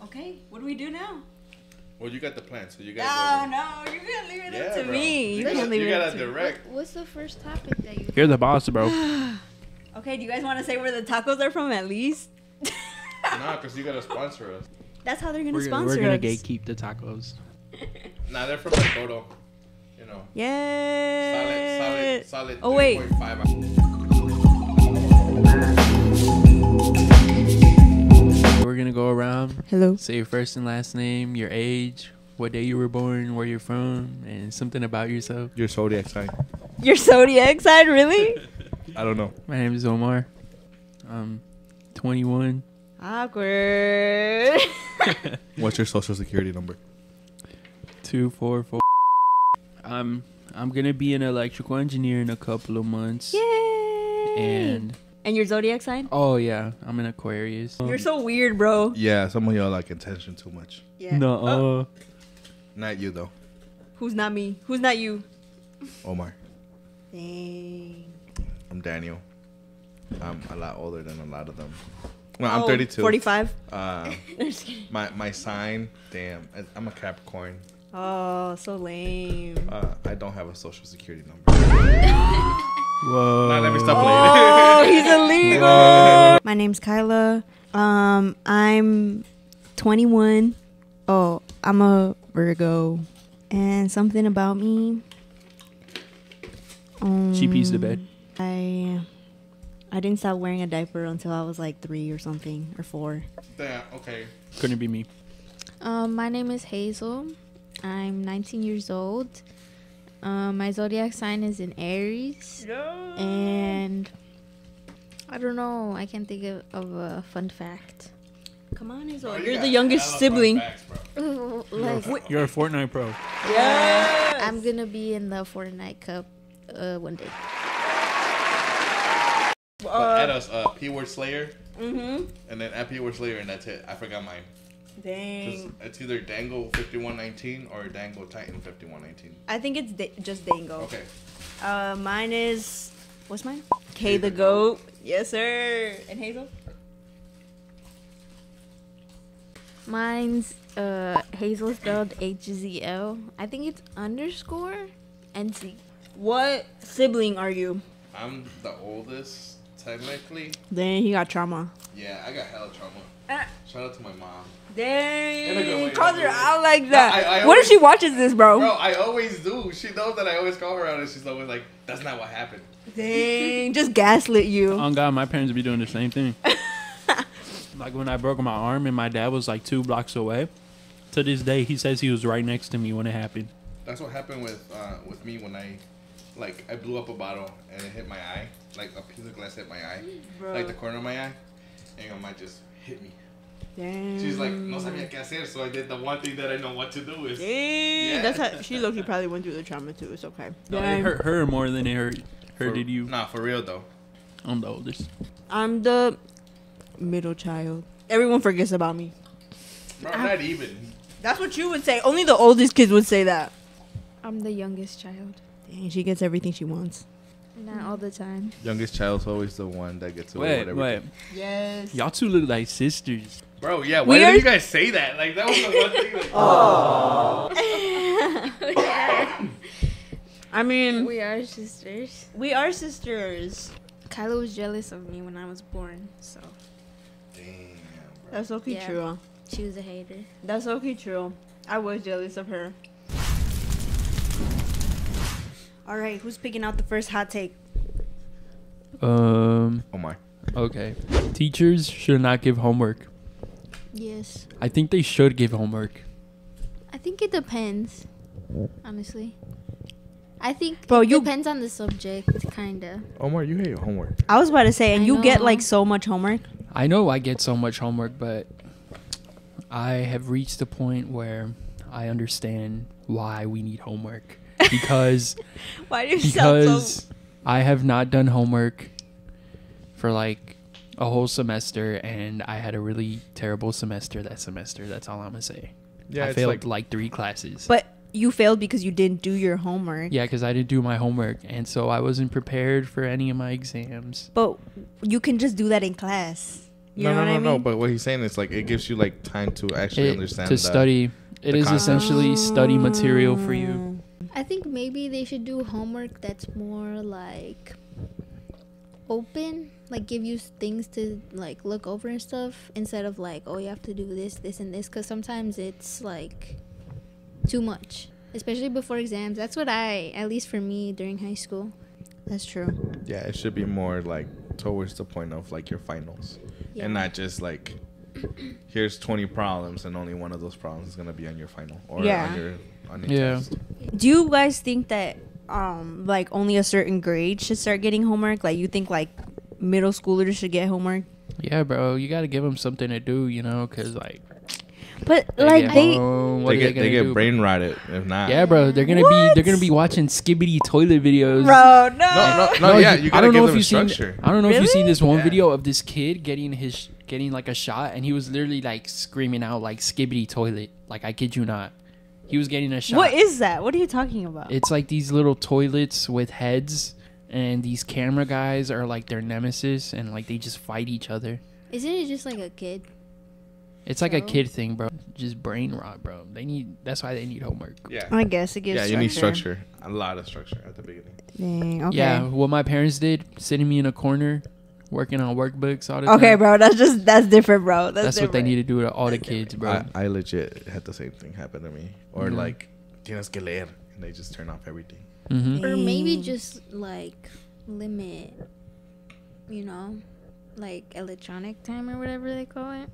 Okay, what do we do now? Well, you got the plan, so you No, got. no, you're gonna leave it up to bro. me. You You're gonna leave it up gotta to me. direct. What's the first topic that you? You're the boss, bro. Okay, do you guys want to say where the tacos are from at least? Nah, because you gotta sponsor us. That's how they're gonna We're sponsor gonna us. gatekeep the tacos. Nah, they're from El Toro. You know. Yeah. Solid. Oh, wait. 3.5. We're gonna go around, Hello. say your first and last name, your age, what day you were born, where you're from, and something about yourself. Your zodiac sign. Your zodiac sign, really? I don't know. My name is Omar. I'm 21. Awkward. What's your social security number? 244. I'm gonna be an electrical engineer in a couple of months. Yay. And your zodiac sign? oh yeah, I'm an Aquarius. You're so weird, bro. Yeah, some of y'all like attention too much. Yeah. No. Oh, Not you though, who's not me? Who's not you? Omar. Dang. I'm Daniel. I'm a lot older than a lot of them. Well, I'm 32. 45. My sign, damn, I'm a Capricorn. Oh, so lame. I don't have a social security number. Whoa. Nah, let me stop Oh, playing. he's illegal. My name's Kyla. I'm 21. Oh, I'm a Virgo. And something about me. She pees the bed. I didn't stop wearing a diaper until I was like 3 or something, or 4. Damn, okay. Couldn't be me. My name is Hazel. I'm 19 years old. My zodiac sign is in Aries. And I don't know. I can't think of a fun fact. Come on, Hazel. Bro, you You're got the youngest hella fun sibling. facts, bro. Like, You're a Fortnite pro. Yes. I'm gonna be in the Fortnite Cup one day. But add us P-word Slayer, Mm-hmm. and then add P-word Slayer, and that's it. I forgot mine. 'Cause Dang. it's either Dango 5119 or Dango Titan 5119. I think it's just Dango. Okay. Mine is... What's mine? K the Goat. Yes, sir. And Hazel? Mine's Hazel spelled HZL. I think it's underscore NC. What sibling are you? I'm the oldest, technically. Dang, he got trauma. Yeah, I got hella trauma. Shout out to my mom. In a good Dang, way, calls in a her good way. out like that. I What if always- she watches this, bro? Bro, I always do. She knows that I always call her out, and she's always like, "That's not what happened." Dang, just gaslit you. On God, my parents be doing the same thing. Like when I broke my arm and my dad was like 2 blocks away. To this day, he says he was right next to me when it happened. That's what happened with me when I blew up a bottle and it hit my eye. Like a piece of glass hit my eye, Bro. like the corner of my eye, and my mom just hit me. Dang. She's like, "No sabía qué hacer," so I did the one thing that I know what to do is. Dang. Yeah. That's how she looked. Probably went through the trauma too. It's okay. No, it hurt her more than it hurted you. Nah, for real though. I'm the oldest. I'm the middle child. Everyone forgets about me. Bro, not even. That's what you would say. Only the oldest kids would say that. I'm the youngest child. Dang, she gets everything she wants. Not all the time. Youngest child's always the one that gets away with Wait. everything. Yes. Y'all two look like sisters. Bro, yeah. We Why are- did you guys say that? Like that was the one thing. Like, I mean, We are sisters. we are sisters. Kyla was jealous of me when I was born, so damn. Bro. That's okay, Yeah. true. she was a hater. That's okay, true. I was jealous of her. All right, who's picking out the first hot take? Oh my. Okay. Teachers should not give homework. Yes. I think they should give homework. I think it depends, honestly. I think Bro, it you- depends on the subject, kinda. Omar, you hate homework. I was about to say, and I you get know. like so much homework. I know I get so much homework, but I have reached a point where I understand why we need homework. Because Why do you because I have not done homework for like a whole semester, and I had a really terrible semester that semester. That's all I'm gonna say. Yeah, I it's failed like 3 classes. But you failed because you didn't do your homework. Yeah, because I didn't do my homework, and so I wasn't prepared for any of my exams. But you can just do that in class. You know what I mean? But what he's saying is like it gives you like time to actually understand to study. It is concept. essentially study material for you. I think maybe they should do homework that's more like open, like give you things to like look over and stuff, instead of like, oh, you have to do this, this, and this, because sometimes it's like too much, especially before exams. That's what at least for me during high school. That's true. Yeah, it should be more like towards the point of like your finals, Yeah. and not just like here's 20 problems and only one of those problems is gonna be on your final or on your Yeah. test. Do you guys think that like only a certain grade should start getting homework? Like you think like middle schoolers should get homework? Yeah, bro, you got to give them something to do, you know, because like But like get they home, what They are get gonna do? brain rotted if not. Yeah, bro, they're gonna be watching skibbity toilet videos. bro, no. No, yeah, you I gotta don't know give if them you've seen. structure. I don't know if you've seen this one Yeah. video of this kid getting like a shot, and he was literally like screaming out like skibbity toilet. Like I kid you not, he was getting a shot. What is that? What are you talking about? It's like these little toilets with heads, and these camera guys are like their nemesis, and like they just fight each other. Isn't it just like a kid? It's like a So? kid thing, bro. Just brain rot, bro. That's why they need homework. Yeah. I guess it gives Yeah, you need structure. A lot of structure at the beginning. Dang, okay. Yeah, what my parents did, sitting me in a corner, working on workbooks all the time. Okay, bro. That's different, bro. That's what they need to do to all the kids, bro. I legit had the same thing happen to me. Or Yeah. like, tienes que leer. And they just turn off everything. Mm-hmm. Or maybe Dang. just like limit, you know, like electronic time or whatever they call it.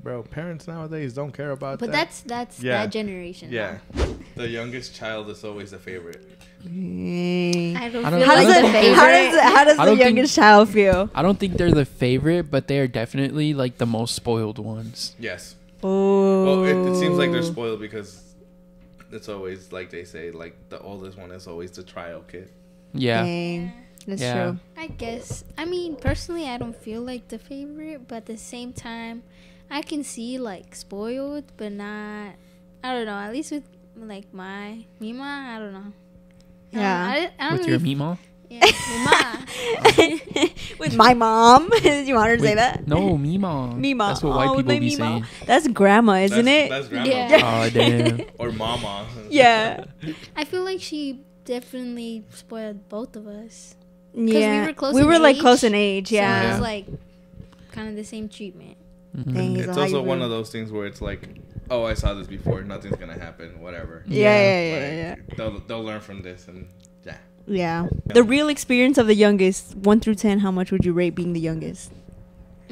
Bro, parents nowadays don't care about But that. that's Yeah. that generation. Yeah. The youngest child is always the favorite. Dang. I don't I feel don't- How like does the it? favorite. How does I the don't think- youngest child feel? I don't think they're the favorite, but they are definitely like the most spoiled ones. Yes. Oh, Well, it seems like they're spoiled because it's always, like they say, like the oldest one is always the trial kid. Yeah. Dang. That's Yeah. true. I guess. I mean, personally, I don't feel like the favorite, but at the same time, I can see like spoiled, but not. I don't know. At least with like my Mima, I don't know. Yeah. I don't With your really. Mima? Yeah, Mima. With my mom. You want her to say Wait, that? No, Mima. Mima. That's what white Oh, people my be Mima. saying. That's grandma, isn't it? That's grandma. Yeah. Oh, damn. Or mama. Yeah. I feel like she definitely spoiled both of us. Yeah. we were close We in were like age, close in age. So Yeah. it's like kind of the same treatment. Mhm. Dang, It's so how also you one were- of those things where it's like, oh, I saw this before. Nothing's going to happen. Whatever. Yeah. They'll learn from this. And yeah. Yeah. The real experience of the youngest, 1 through 10, how much would you rate being the youngest?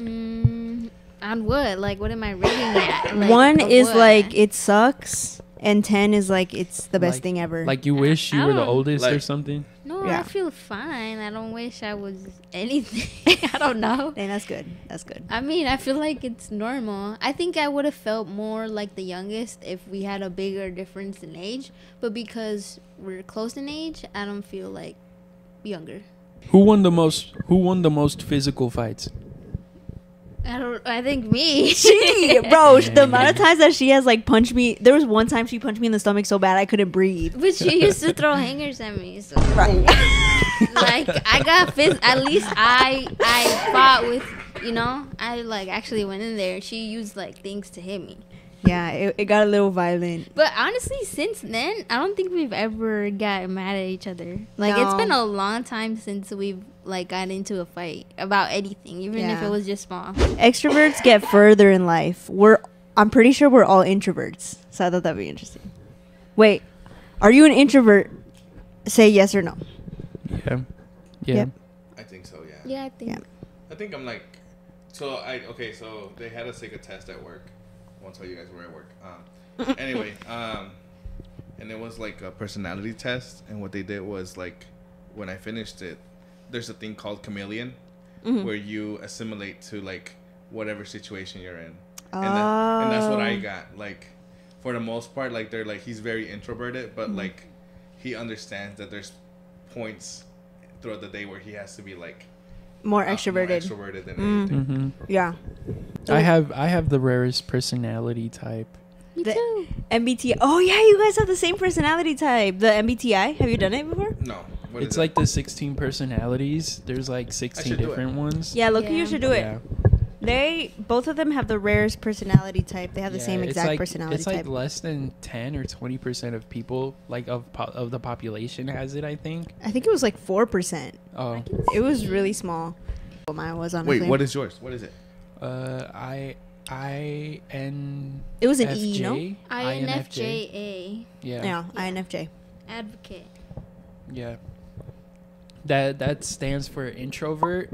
On what? Like, what am I rating it? Like, 1 of is what? like it sucks, and 10 is like it's the best Like- thing ever. Like you wish you I were the don't- oldest or Like- something? No, Yeah. I feel fine. I don't wish I was anything. I don't know. Dang, that's good. That's good. I mean, I feel like it's normal. I think I would have felt more like the youngest if we had a bigger difference in age. But because we're close in age, I don't feel like younger. Who won the most physical fights? I think me. She, bro, the amount of times that she has like punched me. There was one time she punched me in the stomach so bad I couldn't breathe. But she used to throw hangers at me. So Right. like I got at least I fought with, you know, I like actually went in there. She used like things to hit me. Yeah, it got a little violent. But honestly, since then, I don't think we've ever got mad at each other. Like No. it's been a long time since we've like got into a fight about anything, even if Yeah. it was just small. Extroverts get further in life. I'm pretty sure we're all introverts. So I thought that'd be interesting. Wait, are you an introvert? Say yes or no. Yeah. Yeah. Yep. I think so, yeah. Yeah, I think. Yeah. I think I'm like, so they had us take a test at work. I won't tell you guys where I work. Anyway, and it was like a personality test, and what they did was like, when I finished it, there's a thing called chameleon, where you assimilate to like whatever situation you're in, and that's what I got. Like, for the most part, like they're like he's very introverted, but like he understands that there's points throughout the day where he has to be like More extroverted. more extroverted than anything. Mm-hmm. Yeah. I have the rarest personality type. Me The- too. MBTI. Oh yeah, you guys have the same personality type. The MBTI. Have you done it before? No, what It's is like it? the 16 personalities. There's like 16 should do it. different ones. Yeah, Loki, Yeah. you should do it. Yeah. They both of them have the rarest personality type. They have the same it's exact like, personality it's like type. less than 10 or 20% of people, like of the population has it, I think. I think it was like 4%. Oh, It was really small. What mine was, honestly. Wait, what is yours? What is it? INFJ. It was an E, no? INFJA. Yeah. Yeah, INFJ. Advocate. Yeah. That stands for introvert.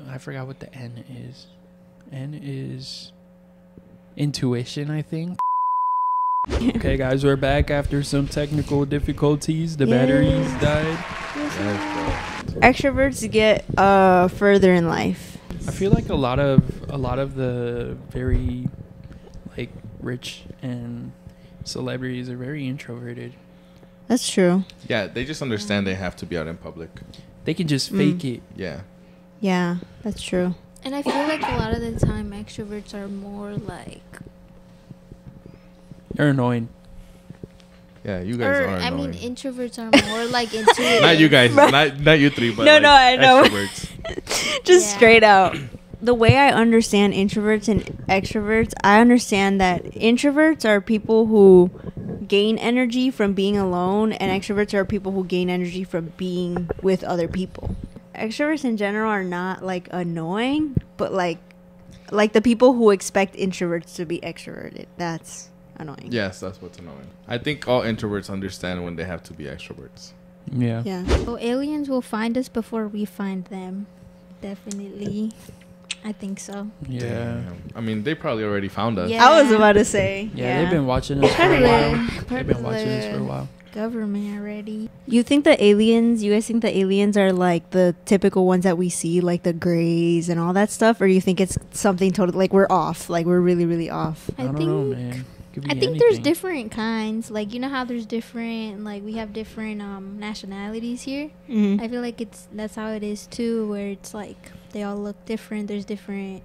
I forgot what the N is. N is intuition, I think. Okay, guys, we're back after some technical difficulties. The batteries died. Extroverts get further in life. I feel like a lot of the very like rich and celebrities are very introverted. That's true. Yeah, they just understand they have to be out in public. They can just fake it. Yeah. Yeah, that's true. And I feel like a lot of the time extroverts are more like, They're annoying. Yeah, you guys are I mean, annoying. introverts are more like intuitive. Not you guys, not you three, but No, like no, I know. extroverts. Just Yeah. straight out. The way I understand introverts and extroverts, I understand that introverts are people who gain energy from being alone, and extroverts are people who gain energy from being with other people. Extroverts in general are not like annoying, but like the people who expect introverts to be extroverted. That's annoying. Yes, that's what's annoying. I think all introverts understand when they have to be extroverts. Yeah. Yeah. So aliens will find us before we find them. Definitely. I think so. Yeah. Damn. I mean, they probably already found us. Yeah. I was about to say. Yeah, they've been watching us for Part a of while. the- They've part been of watching us for a the while. government already. You guys think the aliens are like the typical ones that we see, like the grays and all that stuff? Or you think it's something totally, like we're off, like we're really, really off? I I don't think know, man. Could be I think there's anything. different kinds. Like, you know how there's different, like we have different nationalities here. Mm-hmm. I feel like that's how it is too, where it's like they all look different. There's different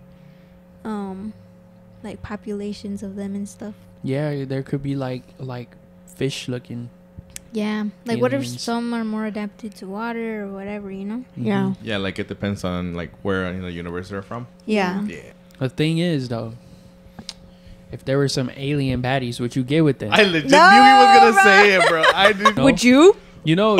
like populations of them and stuff. Yeah, there could be like fish looking. Yeah, like what if Aliens. some are more adapted to water or whatever, you know? Yeah. Yeah, like it depends on like where in the universe they're from. Yeah. Yeah. The thing is, though, if there were some alien baddies, would you get with them? I legit No, knew he was gonna bro. say it, bro. I did. No? Would you? You know.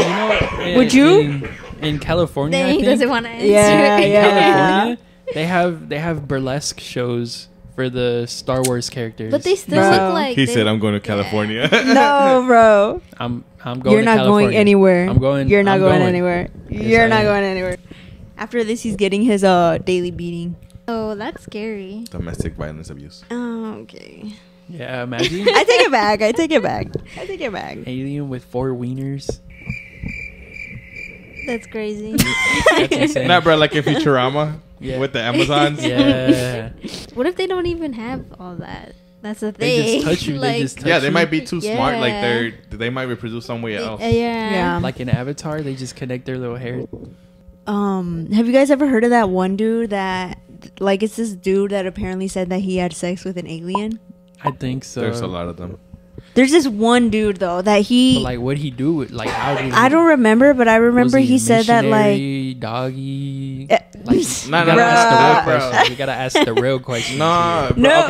Would you? in California? Then I he think, doesn't want to answer. Yeah, in yeah. California, they have burlesque shows for the Star Wars characters. But they still Bro. look like He they- said, "I'm going to California." No, bro. I'm going. You're to not California. going anywhere. I'm going. You're not I'm going anywhere. Yes, You're I not am. going anywhere. After this, he's getting his daily beating. Oh, that's scary. Domestic violence abuse. Oh, okay. Yeah, imagine I take it back. I take it back. I take it back. alien with 4 wieners. That's crazy. That's insane. Nah, bro. Like in Futurama Yeah. with the Amazons. Yeah. What if they don't even have all that? That's the They thing. just touch you. They just touch Yeah, they you. might be too smart. Like Yeah. they might reproduce some way else. Yeah. Like an avatar, they just connect their little hair. Have you guys ever heard of that one dude that, like, it's this dude that apparently said that he had sex with an alien? I think so. There's a lot of them. There's this one dude though that But he. like, what'd he do? With, like, how did he, I don't remember, but I remember was he a said that like. missionary, doggy. Eh, Like, Nah, we nah, gotta ask the real nah, bro. question. We gotta ask the real question. Nah, here. bro. No.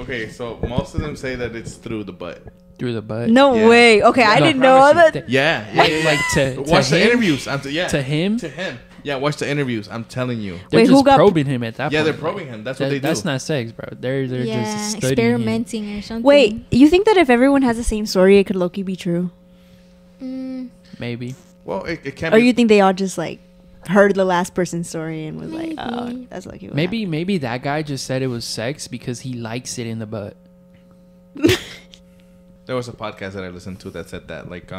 Okay, so most of them say that it's through the butt. Through the butt. No Yeah. way. Okay, I No, didn't know all promise that. Yeah, Like to watch the him? interviews. To him. To him. Yeah, watch the interviews. I'm telling you. They're Wait, who just got- probing him at that Yeah, point. they're probing him. That's what they do. That's not sex, bro. They're Yeah, just studying him. experimenting or something. Wait, you think that if everyone has the same story, it could low-key be true? Maybe. Well, it can't Or be. you think they all just like heard the last person's story and was like, oh, Maybe. that's lucky. what Maybe that guy just said it was sex because he likes it in the butt. There was a podcast that I listened to that said that like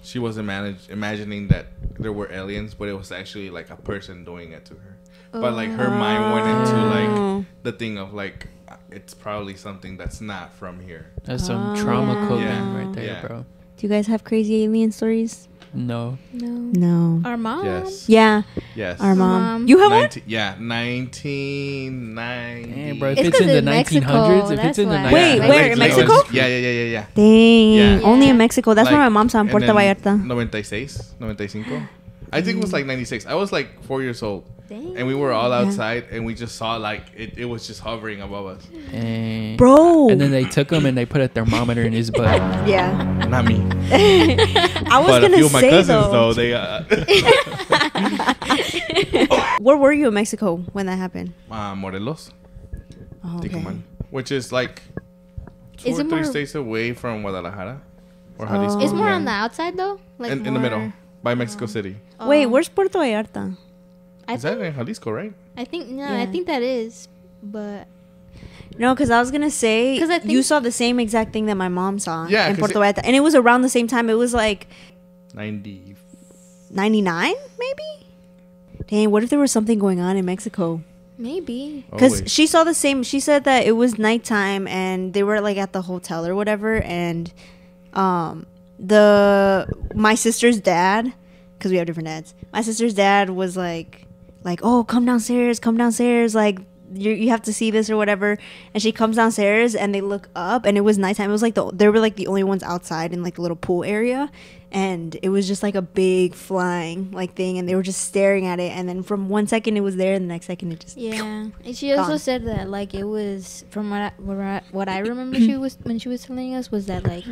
she was imagining that there were aliens, but it was actually like a person doing it to her. But like her mind went into Oh. like the thing of like it's probably something that's not from here. That's some Oh, trauma yeah. coding Yeah. right there, Yeah. bro. Do you guys have crazy alien stories? No. No. No. Our mom. Yes. Yeah, Yes. our mom. Mom. You have one? 1990. Damn, bro. If It's it's, 'cause in the in Mexico, 1900s, if it's that's in the why. 1900s. Wait, where, in Mexico? Yeah. Dang. Yeah. Only in Yeah. Mexico. That's where Like, my mom's on, and Puerto then Vallarta. 96, 95. I think it was like 96. I was like 4 years old. Dang. And we were all outside, and we just saw like it was just hovering above us. And, Bro. and then they took him and they put a thermometer in his butt. Yeah. Not me. I was But a gonna few of my say cousins, though. they Where were you in Mexico when that happened? Morelos, Oh, okay. Ticuman, which is like 2 Is or it 3 more- states away from Guadalajara or Oh. Jalisco. It's more yeah. on the outside though, like in the more- middle by Mexico City. Wait, Oh. where's Puerto Vallarta? I Is that in Jalisco, right? I think no, Yeah. I think that is, but No, because I was gonna say 'Cause I you think- saw the same exact thing that my mom saw Yeah, in 'cause Puerto Vallarta, and it was around the same time. It was like 90. 99, maybe. Dang, what if there was something going on in Mexico? maybe. Because Always. she saw the same. She said that it was nighttime and they were like at the hotel or whatever, and my sister's dad, because we have different dads. My sister's dad was like, oh, come downstairs, like you have to see this or whatever. And she comes downstairs and they look up and it was nighttime. It was like they were like the only ones outside in like the little pool area, and it was just like a big flying like thing, and they were just staring at it. And then from 1 second it was there, and the next second it just Yeah, and she also Gone. said that like it was from what I remember she was when she was telling us was that like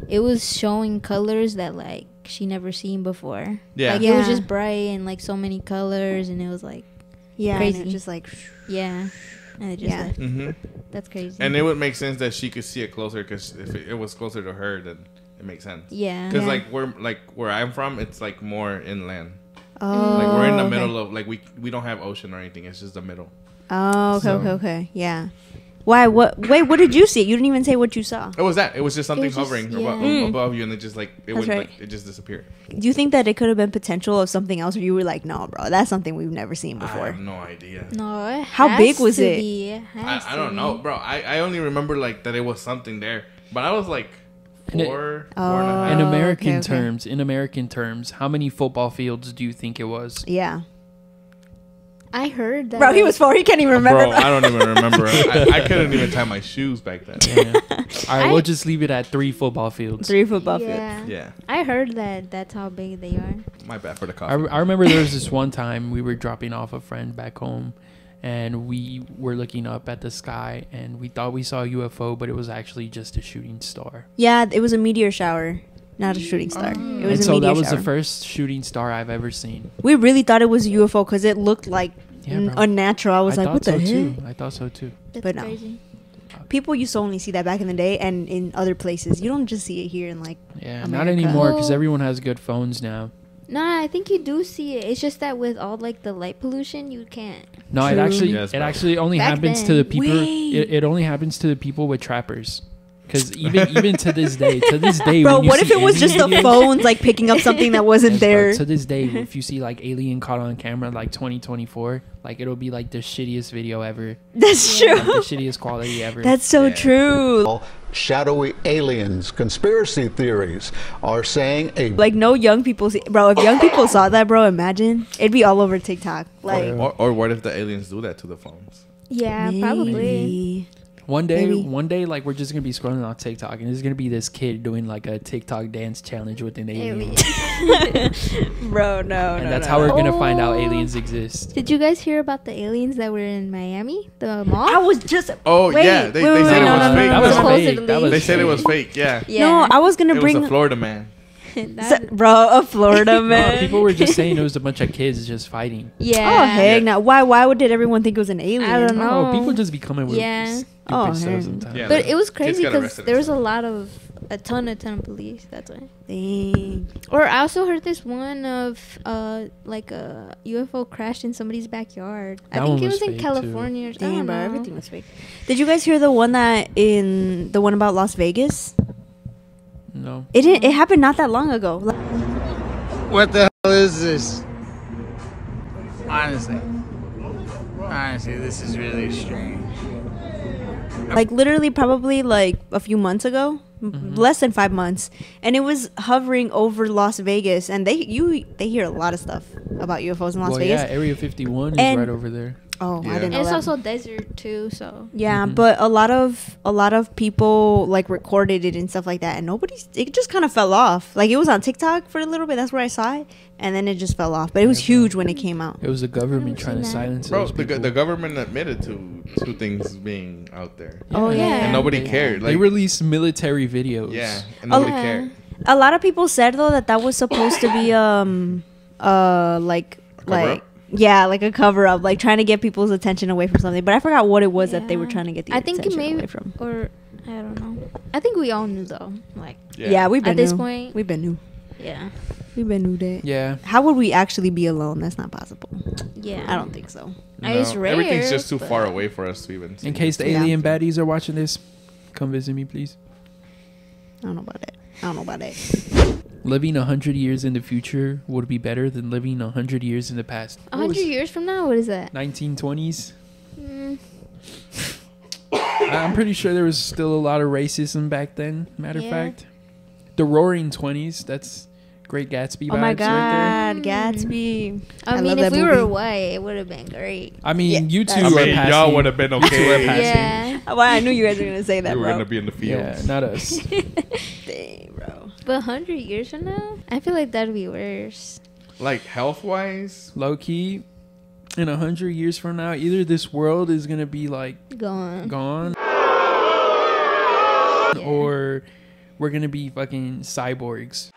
it was showing colors that like she never seen before. Yeah. like it was Yeah. just bright and like so many colors, and it was like yeah, Crazy. and it just like yeah, and it just Yeah. left. Mm-hmm. That's crazy. And it would make sense that she could see it closer, because if it was closer to her, then it makes sense. yeah, Because Yeah. like where I'm from, it's like more inland. oh, Like we're in the okay. middle of like we don't have ocean or anything. It's just the middle. Oh, okay, So- okay, yeah. Why? What? Wait, what did you see? You didn't even say what you saw. It was that. It was just something was just- hovering yeah. above you, and it just like it That's went right. like it just disappeared. Do you think that it could have been potential of something else, or you were like, no, bro, that's something we've never seen I before? have no idea. no, it How has big was to it? be. It has I to don't know, be. bro. I only remember like that it was something there, but I was like And it- four and a Oh. half. In okay, American terms, how many football fields do you think it was? Yeah, I heard that. bro, he was 4. He can't even remember. Bro, I don't even remember. I couldn't even tie my shoes back then. Yeah. All right, I- we'll just leave it at 3 football fields. 3 football fields. Yeah. Yeah, I heard that that's how big they are. my bad for the I, coffee. I remember there was this one time we were dropping off a friend back home, and we were looking up at the sky, and we thought we saw a UFO, but it was actually just a shooting star. Yeah, it was a meteor shower, not a shooting star. It was And a so meteor that was shower. the first shooting star I've ever seen. We really thought it was a UFO because it looked like Yeah, bro. unnatural. I was like, thought what the so heck? too. I thought so too. That's But no. crazy. People used to only see that back in the day and in other places. You don't just see it here in like. Yeah, America. not anymore because Well- everyone has good phones now. Nah, I think you do see it. It's just that with all like the light pollution, you can't. No, it True. actually Yes, it bro. actually only Back happens to then. the people. Wait. It only happens to the people with trappers. Because even to this day, Bro, when you what if see it was just the alien videos- phones like picking up something that wasn't Yes, bro, there? to this day, if you see like alien caught on camera like 2024, like it'll be like the shittiest video ever, That's Yeah. like, the true. shittiest quality ever. That's so Yeah. true. Shadowy aliens. Conspiracy theories are saying a Like no young people see, bro. If young people saw that, bro, imagine it'd be all over TikTok. Like yeah. Or what if the aliens do that to the phones? Yeah, probably. maybe. One Maybe. day, like we're just gonna be scrolling on TikTok, and there's gonna be this kid doing like a TikTok dance challenge with an alien, Bro, no, and no, that's no, how we're no. gonna find out Oh. aliens exist. Did you guys hear about the aliens that were in Miami, the mall? I was just. Oh Wait, yeah, they wait, they wait, said no, it was no, no, fake. no, That was Supposedly. fake. That was They said it fake. was fake. Yeah, Yeah. No, I was gonna it was bring. a Florida man. Bro, a Florida man. No, people were just saying it was a bunch of kids just fighting. Yeah. Oh heck, no! Why did everyone think it was an alien? I don't know. Oh, people just be coming with Yeah. stupid Oh, stuff heck. sometimes. Yeah. But it was Kids crazy got because arrested there and was stuff. a ton of police. That's why. Dang. Or I also heard this one of like a UFO crashed in somebody's backyard. I That think one it was was in fake, too. California. I Damn, don't bro, know. everything was fake. Did you guys hear the one about Las Vegas? No. It happened not that long ago. What the hell is this? Honestly, this is really strange. Like literally probably like a few months ago, less than 5 months, and it was hovering over Las Vegas, and they hear a lot of stuff about UFOs in Las Well, Vegas. yeah, Area 51 is And- right over there. Oh, Yeah. I didn't And know it's that. also desert too, so Yeah, Mhm. but a lot of people like recorded it and stuff like that, and it just kind of fell off. Like it was on TikTok for a little bit. That's where I saw it, and then it just fell off. But it was Yeah, bro. huge when it came out. It was the government I've trying to seen that. silence Bro, those people. the government admitted to things being out there. Oh, yeah. And nobody They- cared. They Like, released military videos. yeah, and nobody yeah. cared. A lot of people said though that was supposed to be like cover-up? yeah, like a cover up, like trying to get people's attention away from something. But I forgot what it was that they were Yeah. trying to get the I think it attention may away from. or I don't know. I think we all knew though. Like Yeah, we've been at this new. point, We've been new. yeah, We've been new that. Yeah. How would we actually be alone? That's not possible. yeah. I don't think so. It's rare, everything's just too but- far away for us to even. In case the Yeah. alien baddies are watching this, come visit me, please. I don't know about that. I don't know about that. Living 100 years in the future would be better than living 100 years in the past. 100 years from now, what is that? 1920s. Mm, I'm pretty sure there was still a lot of racism back then. Matter of Yeah. fact, the Roaring 20s. That's Great Gatsby vibes Oh my right there. God, Gatsby. I mean, love if that we were movie. white, it would have been great. I mean, Yeah, you two that's- are I mean, passing. y'all would have been You two are okay. passing. Yeah, Well, I knew you guys were gonna say that, We were bro. gonna be in the Yeah, fields. not us. Dang, bro. but 100 years from now, I feel like that'd be worse. Like health wise, Low key, in 100 years from now, either this world is gonna be like Gone. gone, or we're gonna be fucking cyborgs.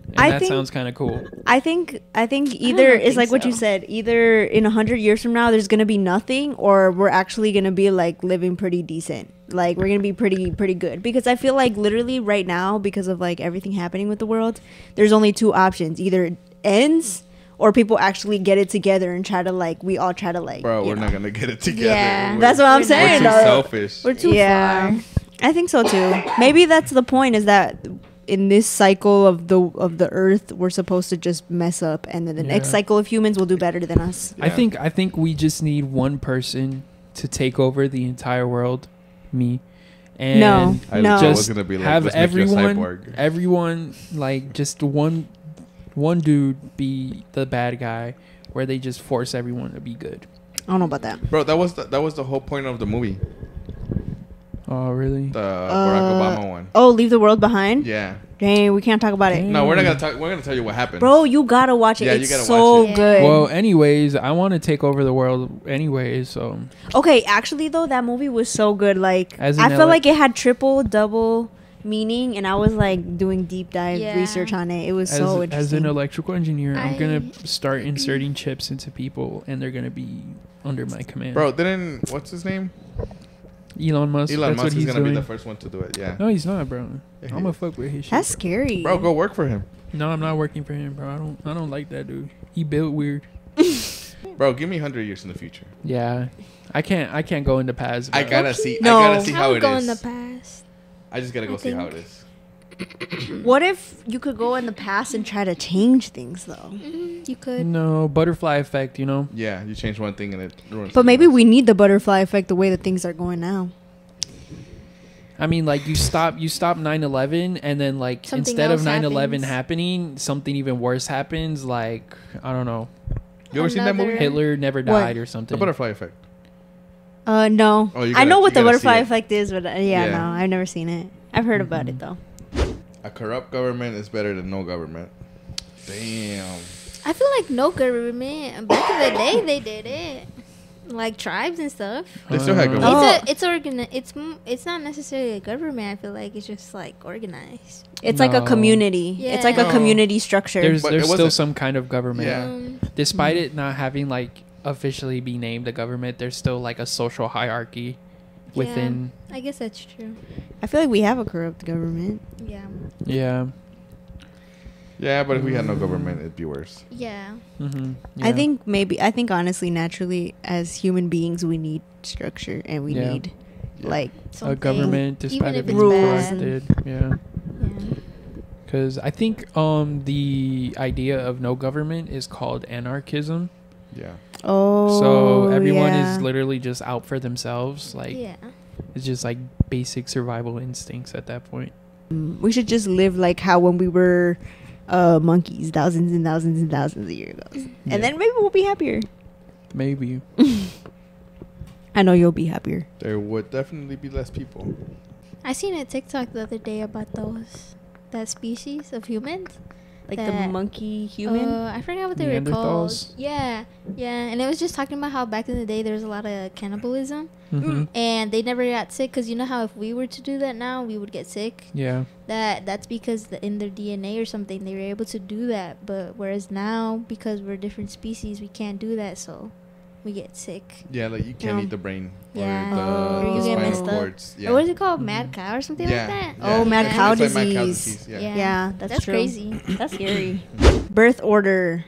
And I that think- sounds kind of cool. I think either don't it's think like what you so. said. Either in 100 years from now, there's gonna be nothing, or we're actually gonna be like living pretty decent. Like we're gonna be pretty good. Because I feel like literally right now, because of like everything happening with the world, there's only two options: either it ends, or people actually get it together and try to like we all try to like. bro, you we're know. not gonna get it together. Yeah. We're- That's what I'm We're saying. We're too though. selfish. We're too Yeah. far. I think so too. Maybe that's the point, is that in this cycle of the earth, we're supposed to just mess up, and then the next Yeah. cycle of humans will do better than us. I Yeah. think we just need one person to take over the entire world, me, and No. I No. was just gonna be like, have let's make you a cyborg. everyone like just one dude be the bad guy, where they just force everyone to be good. I don't know about that. Bro, that was the whole point of the movie, Oh really? the Barack Obama one. Oh, Leave the World Behind. Yeah. Dang, we can't talk about it, Dang. No, we're not gonna talk. We're gonna tell you what happened. bro. You gotta watch it. Yeah, you It's gotta so watch it. good. Well, anyways, I want to take over the world anyways, so Okay, actually though, that movie was so good. Like As I in feel LA like it had triple, double meaning, and I was like doing deep dive Yeah. research on it. It was as, so as interesting. an electrical engineer, I'm gonna I- start inserting chips into people, and they're gonna be under my command. Bro, didn't what's his name? Elon Musk. Elon that's Musk what is he's gonna doing. be the first one to do it. Yeah. No, he's not, bro. Yeah, he I'm gonna is. fuck with his shit. That's scary, Bro, go work for him. No, I'm not working for him, bro. I don't like that dude. He built weird. Bro, give me 100 years in the future. Yeah, I can't go into past. I bro. gotta see. No. I gotta see I how would it go in the is. past. I just gotta go I see how it think- is. What if you could go in the past and try to change things though? You could. No butterfly effect, you know. Yeah, you change one thing and it ruins. But maybe something else. we need the butterfly effect the way that things are going now. I mean, like you stop 9/11, and then like Something instead of else 9/11 happens. happening, something even worse happens. Like I don't know, You ever seen that movie? Another- Hitler never died or something. The butterfly effect. No. Oh, you I know gotta- what you the gotta see butterfly it. effect is, but yeah, Yeah. no, I've never seen it. I've heard about it though. A corrupt government is better than no government. Damn. I feel like no government. Back in the day, they did it, like tribes and stuff. They still had Uh, government. It's not necessarily a government. I feel like it's just like organized. It's like a No. community. It's like a Yeah. community structure. There's But it still wasn't- some kind of government. Yeah. Despite it not having like officially be named a government, there's still like a social hierarchy within. I guess that's true. I feel like we have a corrupt government. Yeah. Yeah. Yeah, but if we had no government, it'd be worse. Yeah. Mm-hmm. I think honestly, naturally, as human beings, we need structure and we Yeah. need Yeah. like a Something, government, despite even it if being it's rules bad. corrupted. Yeah. Yeah. Because I think the idea of no government is called anarchism. Yeah. oh. So everyone yeah. is literally just out for themselves. Like Yeah. it's just like basic survival instincts at that point. We should just live like how when we were monkeys thousands and thousands and thousands of years ago. Yeah. And then maybe we'll be happier. Maybe. I know you'll be happier. There would definitely be less people. I seen a TikTok the other day about that species of humans. Like the That- monkey human. I forgot what they were called. Neanderthals? Yeah, and it was just talking about how back in the day there was a lot of cannibalism, Mhm. and they never got sick. Cause you know how if we were to do that now, we would get sick. Yeah. That's because in their DNA or something they were able to do that. But whereas now, because we're different species, we can't do that. So we get sick. Yeah, like you can't Yeah. eat the brain Yeah. or the, Or you the get spinal messed up. cords. Yeah. Or what is it called? Mhm. Mad cow or something Yeah. like that. Yeah. Oh, mad It's cow like mad cow disease. disease. Yeah. Yeah. Yeah, that's true. crazy. That's scary. Birth order.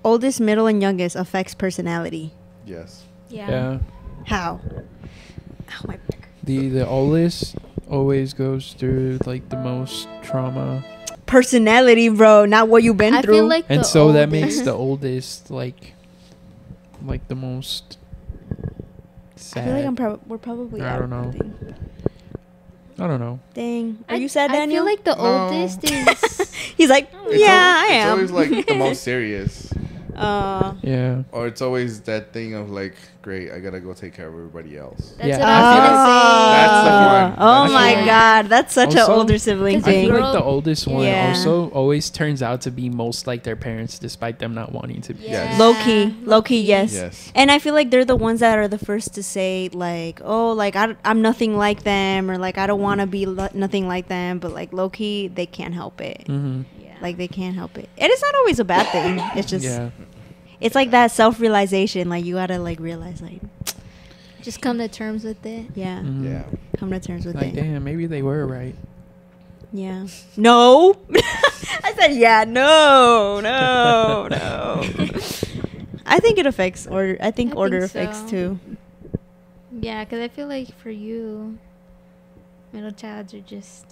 Oldest, middle, and youngest affects personality. Yes. Yeah. How? Oh, my back. The oldest always goes through like the most trauma, Personality, bro. Not what you've been I through. feel like and the so that makes oldest- the oldest like the most I sad. feel like we're probably I out. don't know. Thing. I don't know. Dang. Are I- you sad, I Daniel? feel like the No. oldest is. He's like, It's yeah, I It's am. always like the most serious. Yeah. Or it's always that thing of like, great, I gotta go take care of everybody else. That's Yeah. what I was gonna say. That's the one. Oh That's my the one. god, that's such an Also, older sibling Cause I thing. feel Girl- like the oldest one Yeah. also always turns out to be most like their parents, despite them not wanting to be. Yes. Low key, yes. Yes. And I feel like they're the ones that are the first to say like, oh, like I'm nothing like them, or like I don't want to be nothing like them, but like low key they can't help it. Mm-hmm. Like they can't help it. And it's not always a bad thing. It's just Yeah. it's like that self-realization. Like you gotta like realize like, Just come to terms with it. yeah, Mhm. Yeah. come to terms with Like, it. damn, maybe they were right. Yeah. No. I said yeah. No. I think it affects order. I think I order think affects so. too. Yeah, because I feel like for you, middle childs are just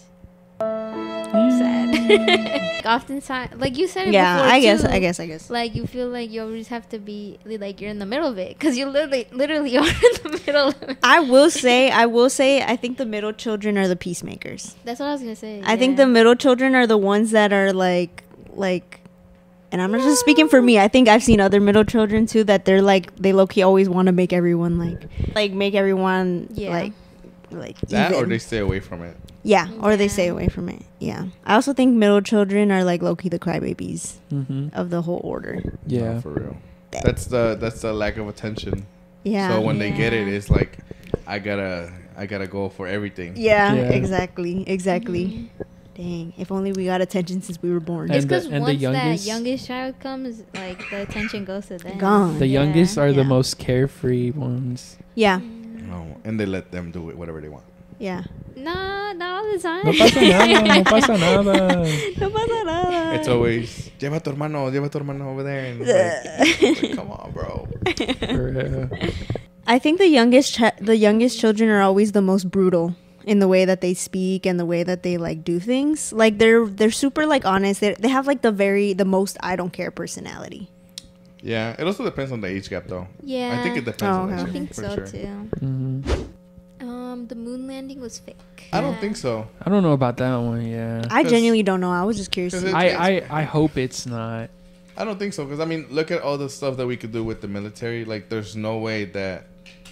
sad. Oftentimes, like you said it Yeah, before I guess. too, I guess. Like you feel like you always have to be like you're in the middle of it because you literally are in the middle of it. I will say. I think the middle children are the peacemakers. That's what I was gonna say. I think yeah. the middle children are the ones that are like, and I'm not just speaking for me. I think I've seen other middle children too that they're like, they low key always want to make everyone like make everyone Yeah. like That or even. they stay away from it. Yeah, or they Yeah. stay away from it. Yeah. I also think middle children are like low key the crybabies Mm-hmm. of the whole order. Yeah. No, for real. That's the lack of attention. Yeah. So when they get it, Yeah. it's like, I gotta go for everything. yeah, Yeah. exactly. Mhm. Dang. If only we got attention since we were born. It's And the- because and the once youngest- that youngest child comes, like the attention goes to them. Gone. The Yeah. youngest are the Yeah. most carefree ones. Yeah. No, and they let them do it whatever they want. Yeah. No, not all the time. No pasa nada. No pasa nada. No pasa nada. It's always lleva tu hermano over there, and like, come on, bro. For real. I think the youngest children are always the most brutal in the way that they speak and the way that they like do things. Like they're super like honest. They have like the most I don't care personality. Yeah, it also depends on the age gap, though. Yeah. I think it depends Oh, on okay. that I shit, think for so sure. too. Mm-hmm. The moon landing was fake. I don't think so. I don't know about that one. Yeah. I 'Cause- genuinely don't know. I was just curious. 'cause to- I hope it's not. I don't think so, because I mean, look at all the stuff that we could do with the military. Like, there's no way that,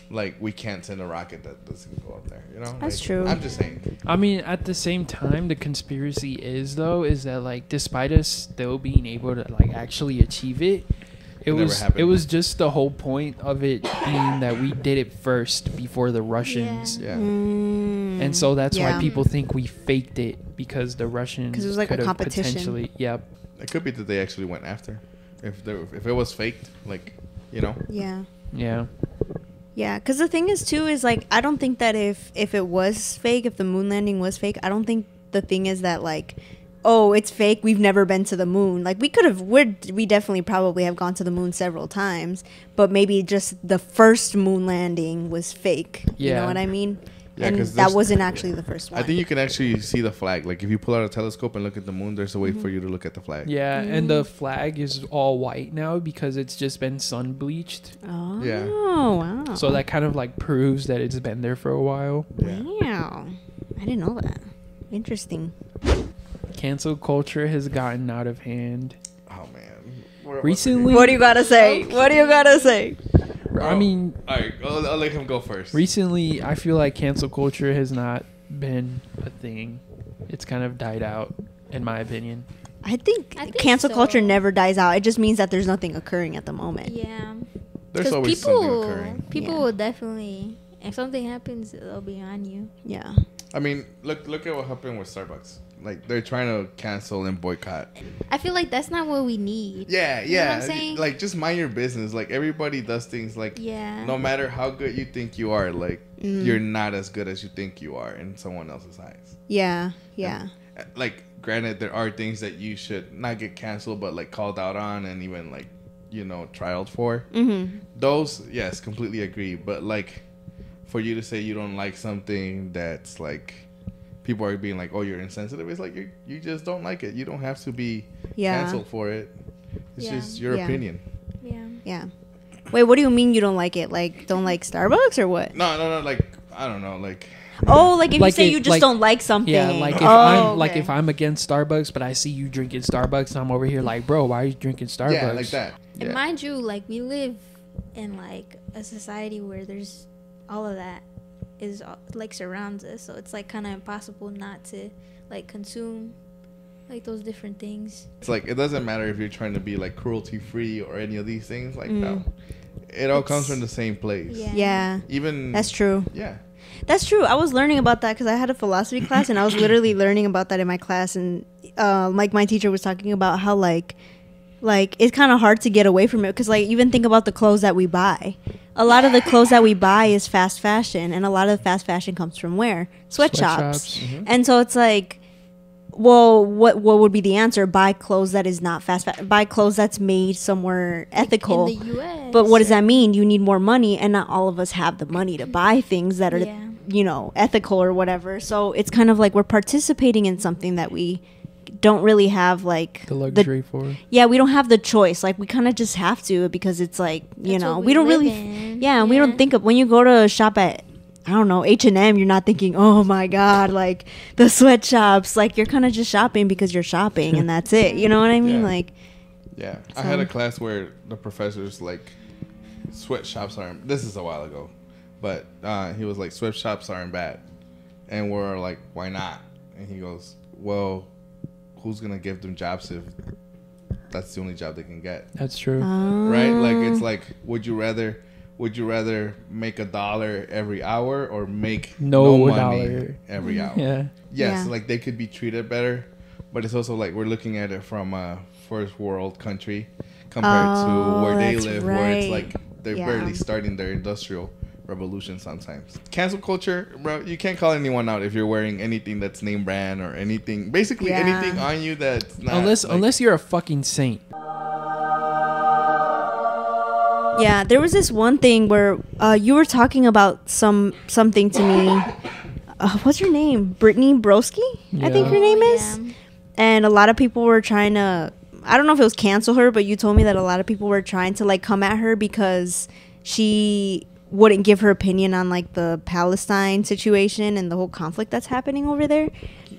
like, we can't send a rocket that doesn't go up there. You know, That's Like, true. I'm just saying. I mean, at the same time, the conspiracy is that like, despite us still being able to like actually achieve it, It never happened. it was just the whole point of it being that we did it first before the Russians. Yeah. And so that's Yeah. why people think we faked it, because the Russians 'Cause it was like a could have competition. potentially. Yep. It could be that they actually went after. If it was faked, like, you know. Yeah. Yeah. Yeah, because the thing is too is like I don't think that if it was fake, if the moon landing was fake, I don't think the thing is that like, oh, it's fake. We've never been to the moon. Like we could have, we definitely probably have gone to the moon several times, but maybe just the first moon landing was fake. You Yeah. know what I mean? Yeah, and 'cause that there's- wasn't actually the first one. I think you can actually see the flag. Like, if you pull out a telescope and look at the moon, there's a way Mm-hmm. for you to look at the flag. Yeah, and the flag is all white now because it's just been sun bleached. Oh, Yeah. wow. So that kind of like proves that it's been there for a while. Yeah. Wow. I didn't know that. Interesting. cancel culture has gotten out of hand. Oh man. Recently, What do you gotta say? What do you gotta say? I mean, all right, I'll let him go first. recently, I feel like cancel culture has not been a thing. It's kind of died out, in my opinion. I think think cancel so. culture never dies out. It just means that there's nothing occurring at the moment. Yeah. There's 'Cause always something occurring. people Yeah. will definitely, if something happens, they'll be on you. Yeah. I mean, look at what happened with Starbucks. Like they're trying to cancel and boycott. I feel like that's not what we need. Yeah, You know what yeah. I'm saying? Like just mind your business. Like everybody does things like Yeah. no matter how good you think you are, like Mm. you're not as good as you think you are in someone else's eyes. Yeah. Yeah. Like granted there are things that you should not get canceled but like called out on and even like, you know, trialed for. Mm-hmm. Those, yes, completely agree. But like for you to say you don't like something that's like people are being like, oh, you're insensitive. It's like you just don't like it. You don't have to be Yeah. canceled for it. It's Yeah. just your Yeah. opinion. Yeah. Yeah. Wait, what do you mean you don't like it? Like, don't like Starbucks or what? No. Like I don't know. Like Oh, like if Like you say it- you just like- don't like something. Yeah, like if Oh, like okay. if I'm against Starbucks, but I see you drinking Starbucks, and I'm over here like, bro, why are you drinking Starbucks? yeah, like that. And Yeah. mind you, like we live in like a society where there's all of that is like surrounds us, so it's like kind of impossible not to like consume like those different things. It's like it doesn't matter if you're trying to be like cruelty free or any of these things. Like no, it all comes from the same place. Yeah. Yeah, Even that's true. Yeah. That's true. I was learning about that because I had a philosophy class, and I was literally learning about that in my class. And like my teacher was talking about how like it's kind of hard to get away from it because like even think about the clothes that we buy. A lot of the clothes that we buy is fast fashion, and a lot of the fast fashion comes from where? Sweatshops. And so it's like, well, what would be the answer? Buy clothes that is not buy clothes that's made somewhere ethical. In the U.S. But what does that mean? You need more money, and not all of us have the money to buy things that are, Yeah. you know, ethical or whatever. So it's kind of like we're participating in something that we don't really have, like the luxury for. Yeah, we don't have the choice. Like we kind of just have to because it's like you That's know what we don't live really. in. Yeah, we don't think of when you go to shop at. I don't know, H&M, you're not thinking, oh my God, like the sweatshops. Like you're kind of just shopping because you're shopping and that's it. You know what I mean? Yeah. Like, Yeah, I had a class where the professor's like, sweatshops aren't. This is a while ago, but he was like, sweatshops aren't bad, and we're like, why not? And he goes, well, who's gonna give them jobs if that's the only job they can get, That's true. right? Like it's like, would you rather make $1 every hour or make No money dollar. every hour? Yeah. Yes, Yeah. like they could be treated better, but it's also like we're looking at it from a first world country compared to where they that's live, where it's right. like they're Yeah. barely starting their industrial revolution sometimes. Cancel culture, bro, you can't call anyone out if you're wearing anything that's name brand or anything, basically Yeah. anything on you that's not Unless you're a fucking saint. yeah, there was this one thing where you were talking about something to me. What's her name? Brittany Broski, I think Yeah. her name Oh, is. yeah. And a lot of people were trying to, I don't know if it was cancel her, but you told me that a lot of people were trying to like come at her because she wouldn't give her opinion on like the Palestine situation and the whole conflict that's happening over there.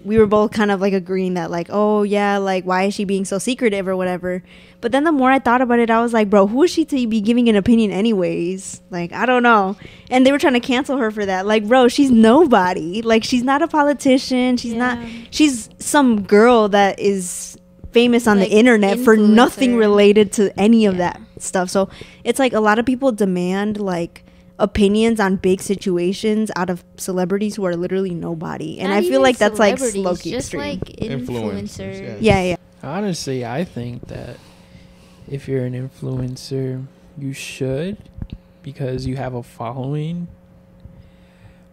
We were both kind of like agreeing that like, oh yeah, like why is she being so secretive or whatever. But then the more I thought about it, I was like, bro, who is she to be giving an opinion anyways? Like, I don't know. And they were trying to cancel her for that. Like, bro, she's nobody. Like, she's not a politician. She's not, she's some girl that is famous on Like, the internet for nothing influencer. related to any of that stuff. So it's like a lot of people demand like opinions on big situations out of celebrities who are literally nobody. And Not I feel even like that's like celebrities, low-key just extreme. like Influencers, influencers. Yeah. Honestly, I think that if you're an influencer, you should because you have a following.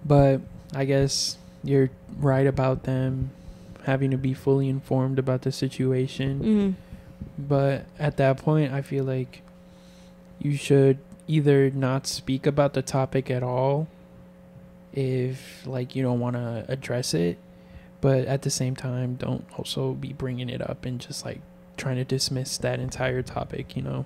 But I guess you're right about them having to be fully informed about the situation. Mhm. But at that point, I feel like you should either not speak about the topic at all if like you don't want to address it, but at the same time don't also be bringing it up and just like trying to dismiss that entire topic, you know.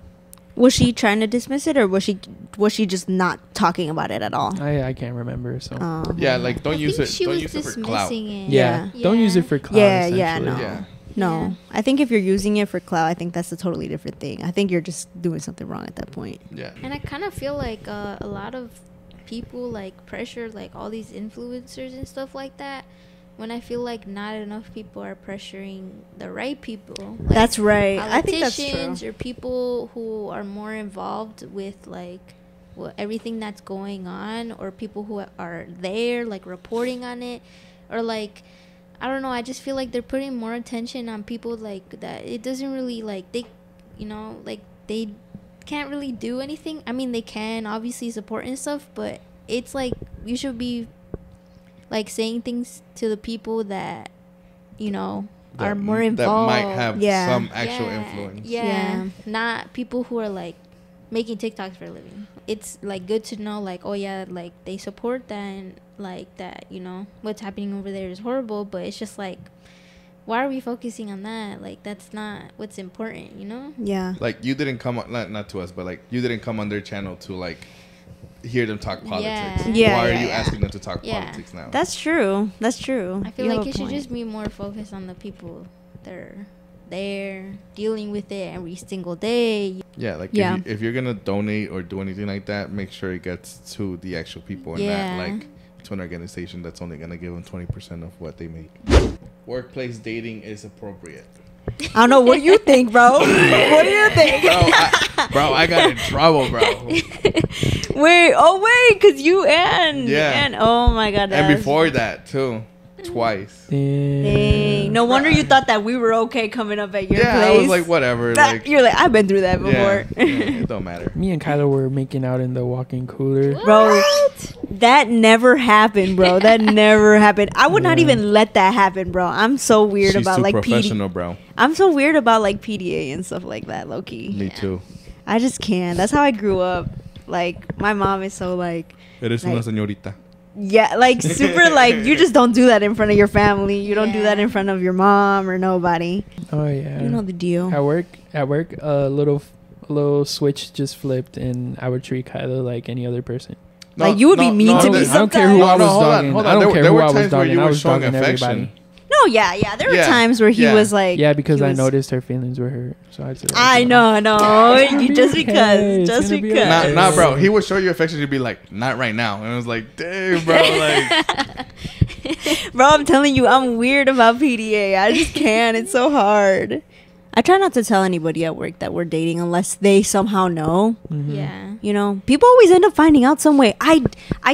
Was she trying to dismiss it, or was she just not talking about it at all? I can't remember, so Oh. yeah, like don't I use think it she don't was use it for clout. dismissing it. yeah, don't use it for clout. Yeah, yeah, essentially. no. Yeah. No, Yeah. I think if you're using it for clout, I think that's a totally different thing. I think you're just doing something wrong at that point. Yeah. And I kind of feel like a lot of people like pressure like all these influencers and stuff like that, when I feel like not enough people are pressuring the right people. Like That's right. I think that's politicians true. or people who are more involved with like everything that's going on, or people who are there like reporting on it, or like I don't know, I just feel like they're putting more attention on people like that. It doesn't really like they, you know, like they can't really do anything. I mean, they can obviously support and stuff, but it's like you should be like saying things to the people that, you know, are more involved. That might have Yeah. some actual Yeah, influence. Yeah. Not people who are like making TikToks for a living. It's like good to know like, oh yeah, like they support that and like that, you know, what's happening over there is horrible, but it's just like, why are we focusing on that? Like that's not what's important, you know? Yeah. Like you didn't come on, not to us, but like you didn't come on their channel to like hear them talk politics. Yeah, Why yeah, are you yeah. asking them to talk Yeah. politics now? That's true. That's true. I feel You like have a it should point. just be more focused on the people that are there dealing with it every single day. Yeah, like Yeah. if you're gonna donate or do anything like that, make sure it gets to the actual people and Yeah. not like to an organization that's only gonna give them 20% of what they make. Workplace dating is appropriate. I don't know. What do you think, bro? What do you think? Bro, I got in trouble, bro. Wait, because you and Yeah. and oh my god. And that's- before that too, twice. Dang. No wonder you thought that we were okay coming up at your Yeah, place. I was like, whatever. That- you're like, I've been through that yeah, before. it don't matter. Me and Kylo were making out in the walk-in cooler. Bro, that never happened, bro. That never happened. I would not Yeah. even let that happen, bro. I'm so weird She's about too like PD. professional, bro. I'm so weird about like PDA and stuff like that, low key. Me too. I just can't. That's how I grew up. Like my mom is so like, Eres Like- una señorita. yeah, like super like you just don't do that in front of your family. You don't do that Yeah. in front of your mom or nobody. Oh yeah. You know the deal. At work, a little switch just flipped, and I would treat Kylo like any other person. Like, you would be mean to me I don't care who I sometimes. was dogging. I don't care who I was dogging. I was showing dogging affection. everybody. No, yeah. There were Yeah, times where he yeah. was like, Yeah, because he I was- noticed her feelings were hurt. So I said, I know. You just okay. because, It's just gonna be because. okay. Nah, bro. He would show you affection. You'd be like, not right now. And I was like, dang, bro. Like, Bro, I'm telling you, I'm weird about PDA. I just can't. It's so hard. I try not to tell anybody at work that we're dating unless they somehow know. Mhm. Yeah. You know, people always end up finding out some way. I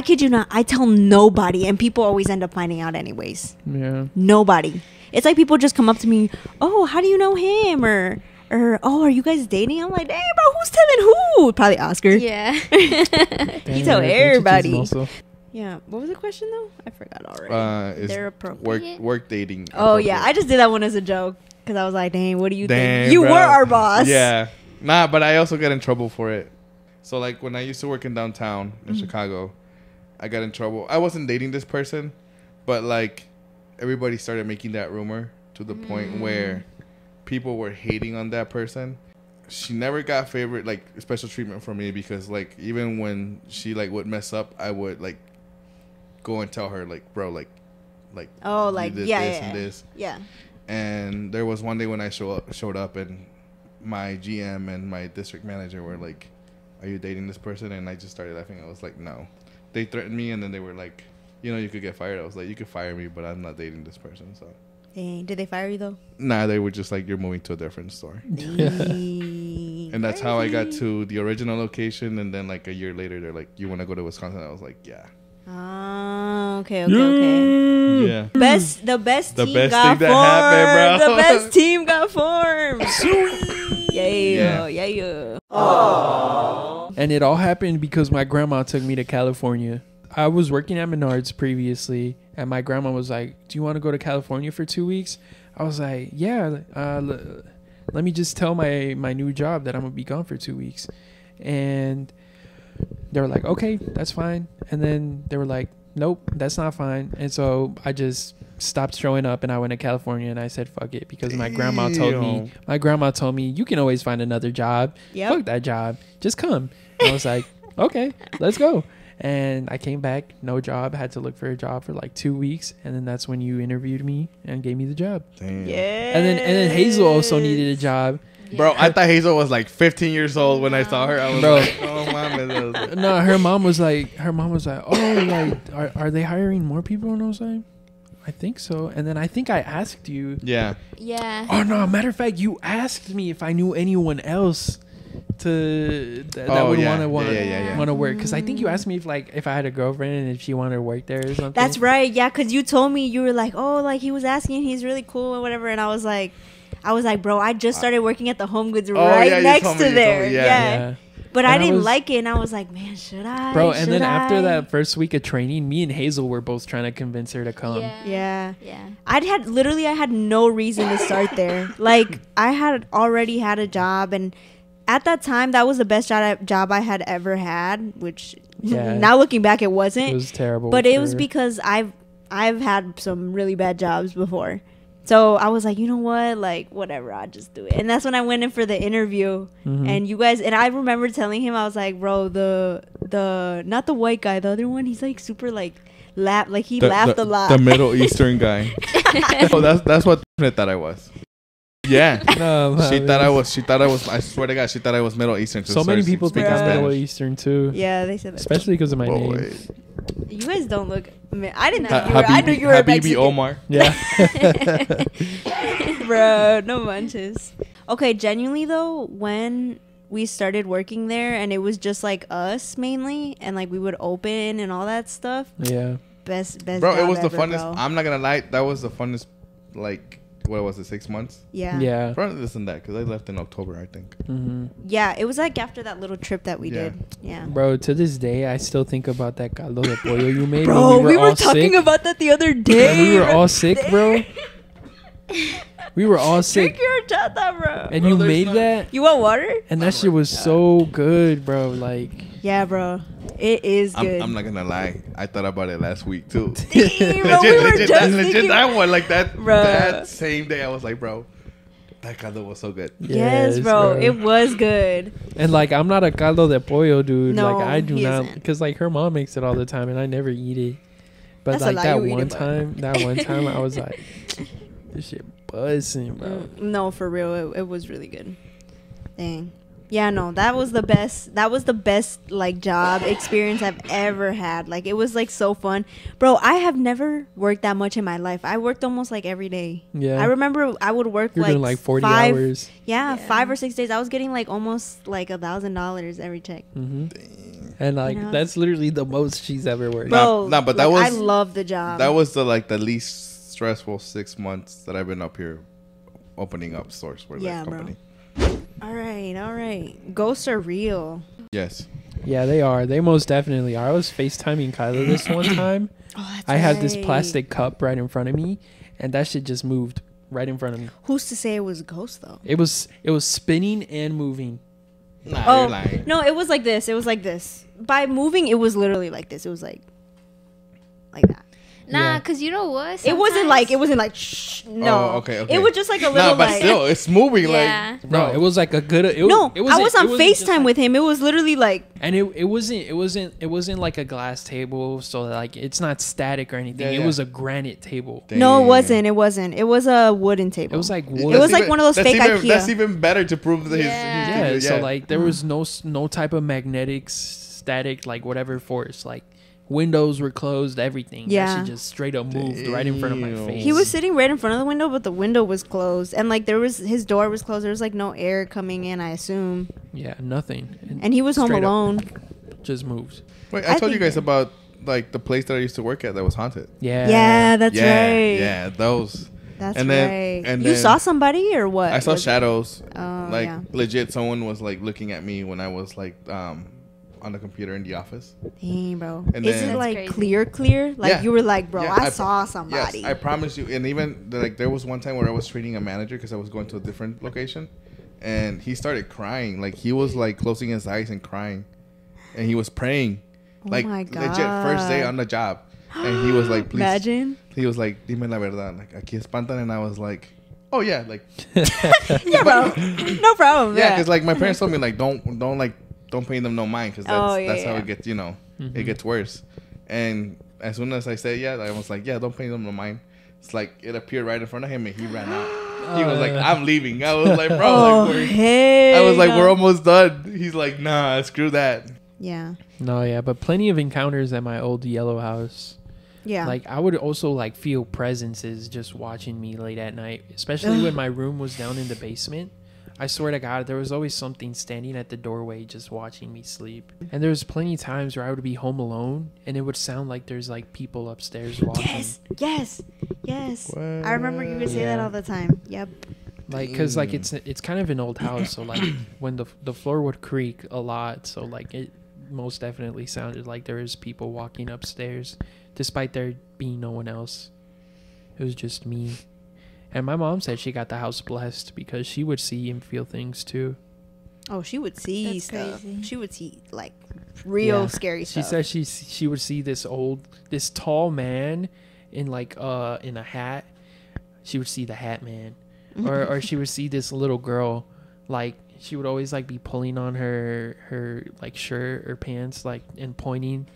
kid you not. I tell nobody, and people always end up finding out anyways. Yeah. Nobody. It's like people just come up to me. Oh, how do you know him? Or oh, are you guys dating? I'm like, hey, bro, who's telling who? Probably Oscar. Yeah. You Dang, tell Rick, everybody. which is also- Yeah. What was the question though? I forgot already. is They're appropriate. work dating. Oh yeah, I appropriate? just did that one as a joke because I was like, "Dang, what do you Dang, think? You bro. were our boss." Yeah. Nah, but I also got in trouble for it. So like when I used to work in downtown in Mm-hmm. Chicago, I got in trouble. I wasn't dating this person, but like everybody started making that rumor to the point where people were hating on that person. She never got favorite like special treatment from me because like even when she like would mess up, I would like go and tell her like, bro, like Oh, you like did yeah, this yeah, and this. yeah. And there was one day when I showed up and my GM and my district manager were like, are you dating this person? And I just started laughing. I was like, no. They threatened me and then they were like, you know, you could get fired. I was like, you could fire me, but I'm not dating this person. So Dang, did they fire you though? nah, they were just like, you're moving to a different store. Dang. And that's how I got to the original location. And then like a year later, they're like, you want to go to Wisconsin? I was like, yeah. Oh, okay. Yeah. The best The team best got thing formed. that happened, bro. The best team got formed. Yeah. And it all happened because my grandma took me to California. I was working at Menards previously, and my grandma was like, do you want to go to California for 2 weeks? I was like, yeah, let me just tell my new job that I'm going to be gone for 2 weeks. And they were like, okay, that's fine. And then they were like, nope, that's not fine. And so I just stopped showing up and I went to California and I said, fuck it. Because my grandma told me, you can always find another job. Yep. Fuck that job. Just come. And I was like, okay, let's go. And I came back, no job, had to look for a job for like 2 weeks, and then that's when you interviewed me and gave me the job. Damn. Yeah. And then Hazel also needed a job. Bro, I thought Hazel was like 15 years old when I saw her. I was Bro. like, oh, mama. No, her mom was like, oh, like, are they hiring more people? And I was like, I think so. And then I think I asked you. Yeah. Yeah. Oh no, matter of fact, you asked me if I knew anyone else that would want to work, because I think you asked me if I had a girlfriend and if she wanted to work there or something. That's right. Yeah, because you told me, you were like, oh, like he was asking, he's really cool and whatever. And I was like, bro, I just started working at the Home Goods right next to there. Yeah. But I didn't like it, and I was like, man, should I? Bro, and then after that first week of training, me and Hazel were both trying to convince her to come. Yeah. I had no reason to start there. Like, I had already had a job, and at that time, that was the best job I had ever had, which now looking back, it wasn't. It was terrible. But it was because I've had some really bad jobs before. So I was like, you know what? Like, whatever, I'll just do it. And that's when I went in for the interview. And you guys, and I remember telling him, I was like, bro, the not the white guy, the other one, he's like super like laughed a lot. The Middle Eastern guy. Oh, that's what I thought I was. Yeah. No, she thought I was, I swear to God, she thought I was Middle Eastern. So many people think I'm Spanish. Middle Eastern too. Yeah, they said that. Especially because of my name. Wait. You guys don't look. I didn't know I knew you were a Habibi Mexican. Omar. Yeah. Bro, no manches. Okay, genuinely though, when we started working there and it was just like us mainly, and like we would open and all that stuff. Yeah. Best. Bro, job it was the ever, funnest. bro. I'm not gonna lie, that was the funnest. Like, what was it? 6 months. Yeah. Yeah. Probably less than that, because I left in October, I think. Yeah, it was like after that little trip that we did. Yeah. Bro, to this day, I still think about that caldo de pollo you made. Bro, when we were all talking sick. about that the other day. When we were all sick, bro. We were all sick. Drink your chata, bro. And Bro, you there's made no- that, You want water? and that shit was so good, bro. Like, Yeah, bro. It is good. I'm not gonna lie, I thought about it last week too. Damn, bro, we were just thinking- that one, like that. Bro. That same day, I was like, bro, that caldo was so good. Yes, bro. It was good. And like, I'm not a caldo de pollo dude. No, like, I do he not, isn't. because like her mom makes it all the time, and I never eat it. But That's a like lie, that you eat one it, but- time, I was like, this shit buzzing, bro. No, for real. It was really good. Dang. Yeah, no, that was the best. That was the best like job experience I've ever had. Like, it was like so fun, bro. I have never worked that much in my life. I worked almost like every day. Yeah. I remember I would work You're like doing like 40 5 hours. Yeah, 5 or 6 days. I was getting like almost like $1,000 every check. And like, You know? that's literally the most she's ever worked. Bro, Nah, but that like, was- I love the job. That was the least stressful 6 months that I've been up here, opening up stores for Yeah, that bro. company. all right. Ghosts are real. Yes. Yeah, they are. They most definitely are. I was FaceTiming Kyla this one time. Oh, that's I had this right. plastic cup right in front of me, and that shit just moved right in front of me. Who's to say it was a ghost though? It was spinning and moving. Nah, Oh you're lying. no, it was like this. It was like this. By moving, it was literally like this. It was like that. Nah, Yeah. because you know what? It wasn't like shh. No. Oh, okay. It was just like a little Nah, but like. still, it's moving. Yeah. Like, No, it was like a good. It was, No, it I was on it wasn't just FaceTime like- with him. It was literally like. and it wasn't like a glass table, so like it's not static or anything. Yeah, It yeah. was a granite table. No, it Damn. wasn't. It wasn't. It was a wooden table. It was like It wood. was like one of those fake IKEA. That's even better to prove that Yeah. his So like there was no type of magnetic, static, like whatever force. Like windows were closed, everything. Yeah. That shit just straight up moved right in front of my Damn. face. He was sitting right in front of the window, but the window was closed, and like his door was closed. There was like no air coming in, I assume, Yeah, nothing. and he was home Straight up. alone. Just moved. Wait, I I told you think- guys about like the place that I used to work at that was haunted. Yeah. Yeah, that's yeah, right. yeah, those. That's And then- right. and You then- saw somebody or what? I saw Was it- shadows. Oh, Like yeah. legit, someone was like looking at me when I was like on the computer in the office. Dang, bro. And Is then- it That's like crazy. clear? Like Yeah. you were like, bro, Yeah, I saw somebody. Yes, I promise you. And even like there was one time where I was treating a manager because I was going to a different location, and he started crying. Like he was like closing his eyes and crying, and he was praying. Oh Like my legit first day God. on the job, and he was like, "Please." Imagine. He was like, "Dime la verdad." Like aquí espantan, and I was like, "Oh yeah, like Yeah, bro. No problem. yeah," Yeah. because like my parents told me like don't pay them no mind because Oh, yeah, that's how yeah. it gets, you know. it gets worse. And as soon as I said yeah, I was like, yeah, don't pay them no mind. It's like it appeared right in front of him and he ran out. He was like, I'm leaving. I was like, bro, Oh, hey. I was like, we're almost done. He's like, nah, screw that. Yeah. No, yeah, but plenty of encounters at my old yellow house. Yeah. Like I would also like feel presences just watching me late at night, especially when my room was down in the basement. I swear to God, there was always something standing at the doorway just watching me sleep. And there was plenty of times where I would be home alone and it would sound like there's like people upstairs walking. Yes. What? I remember you would say that Yeah. all the time. Yep. Like, cause like it's kind of an old house, so like when the floor would creak a lot, so like it most definitely sounded like there was people walking upstairs, despite there being no one else. It was just me. And my mom said she got the house blessed because she would see and feel things too. Oh, she would see That's stuff. crazy. She would see like real Yeah. scary She stuff. said she would see this tall man in like in a hat. She would see the hat man, or she would see this little girl, like she would always like be pulling on her like shirt or pants like and pointing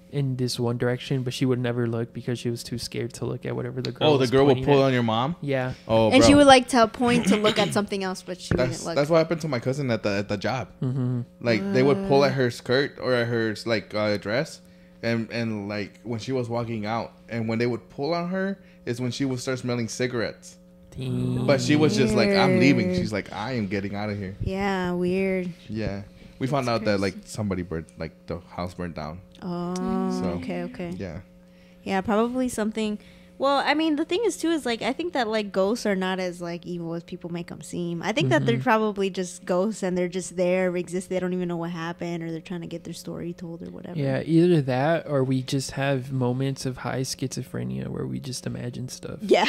in this one direction, but she would never look because she was too scared to look at whatever the girl. Oh, the was girl will pointing pull at. on your mom. Yeah. Oh, and bro. she would like to point to look at something else, but she That's wouldn't look. that's what happened to my cousin at the job. Mm-hmm. Like they would pull at her skirt or at her like dress, and like when she was walking out, and when they would pull on her is when she would start smelling cigarettes. But she was just like, I'm leaving. She's like, I am getting out of here. Yeah, weird. Yeah, we found out that like somebody burned, like the house burned down. Oh, So, okay. Yeah. Yeah, probably something. Well, I mean, the thing is too is like I think that like ghosts are not as like evil as people make them seem. I think that they're probably just ghosts and they're just there, exist. They don't even know what happened, or they're trying to get their story told or whatever. Yeah, either that or we just have moments of high schizophrenia where we just imagine stuff. Yeah.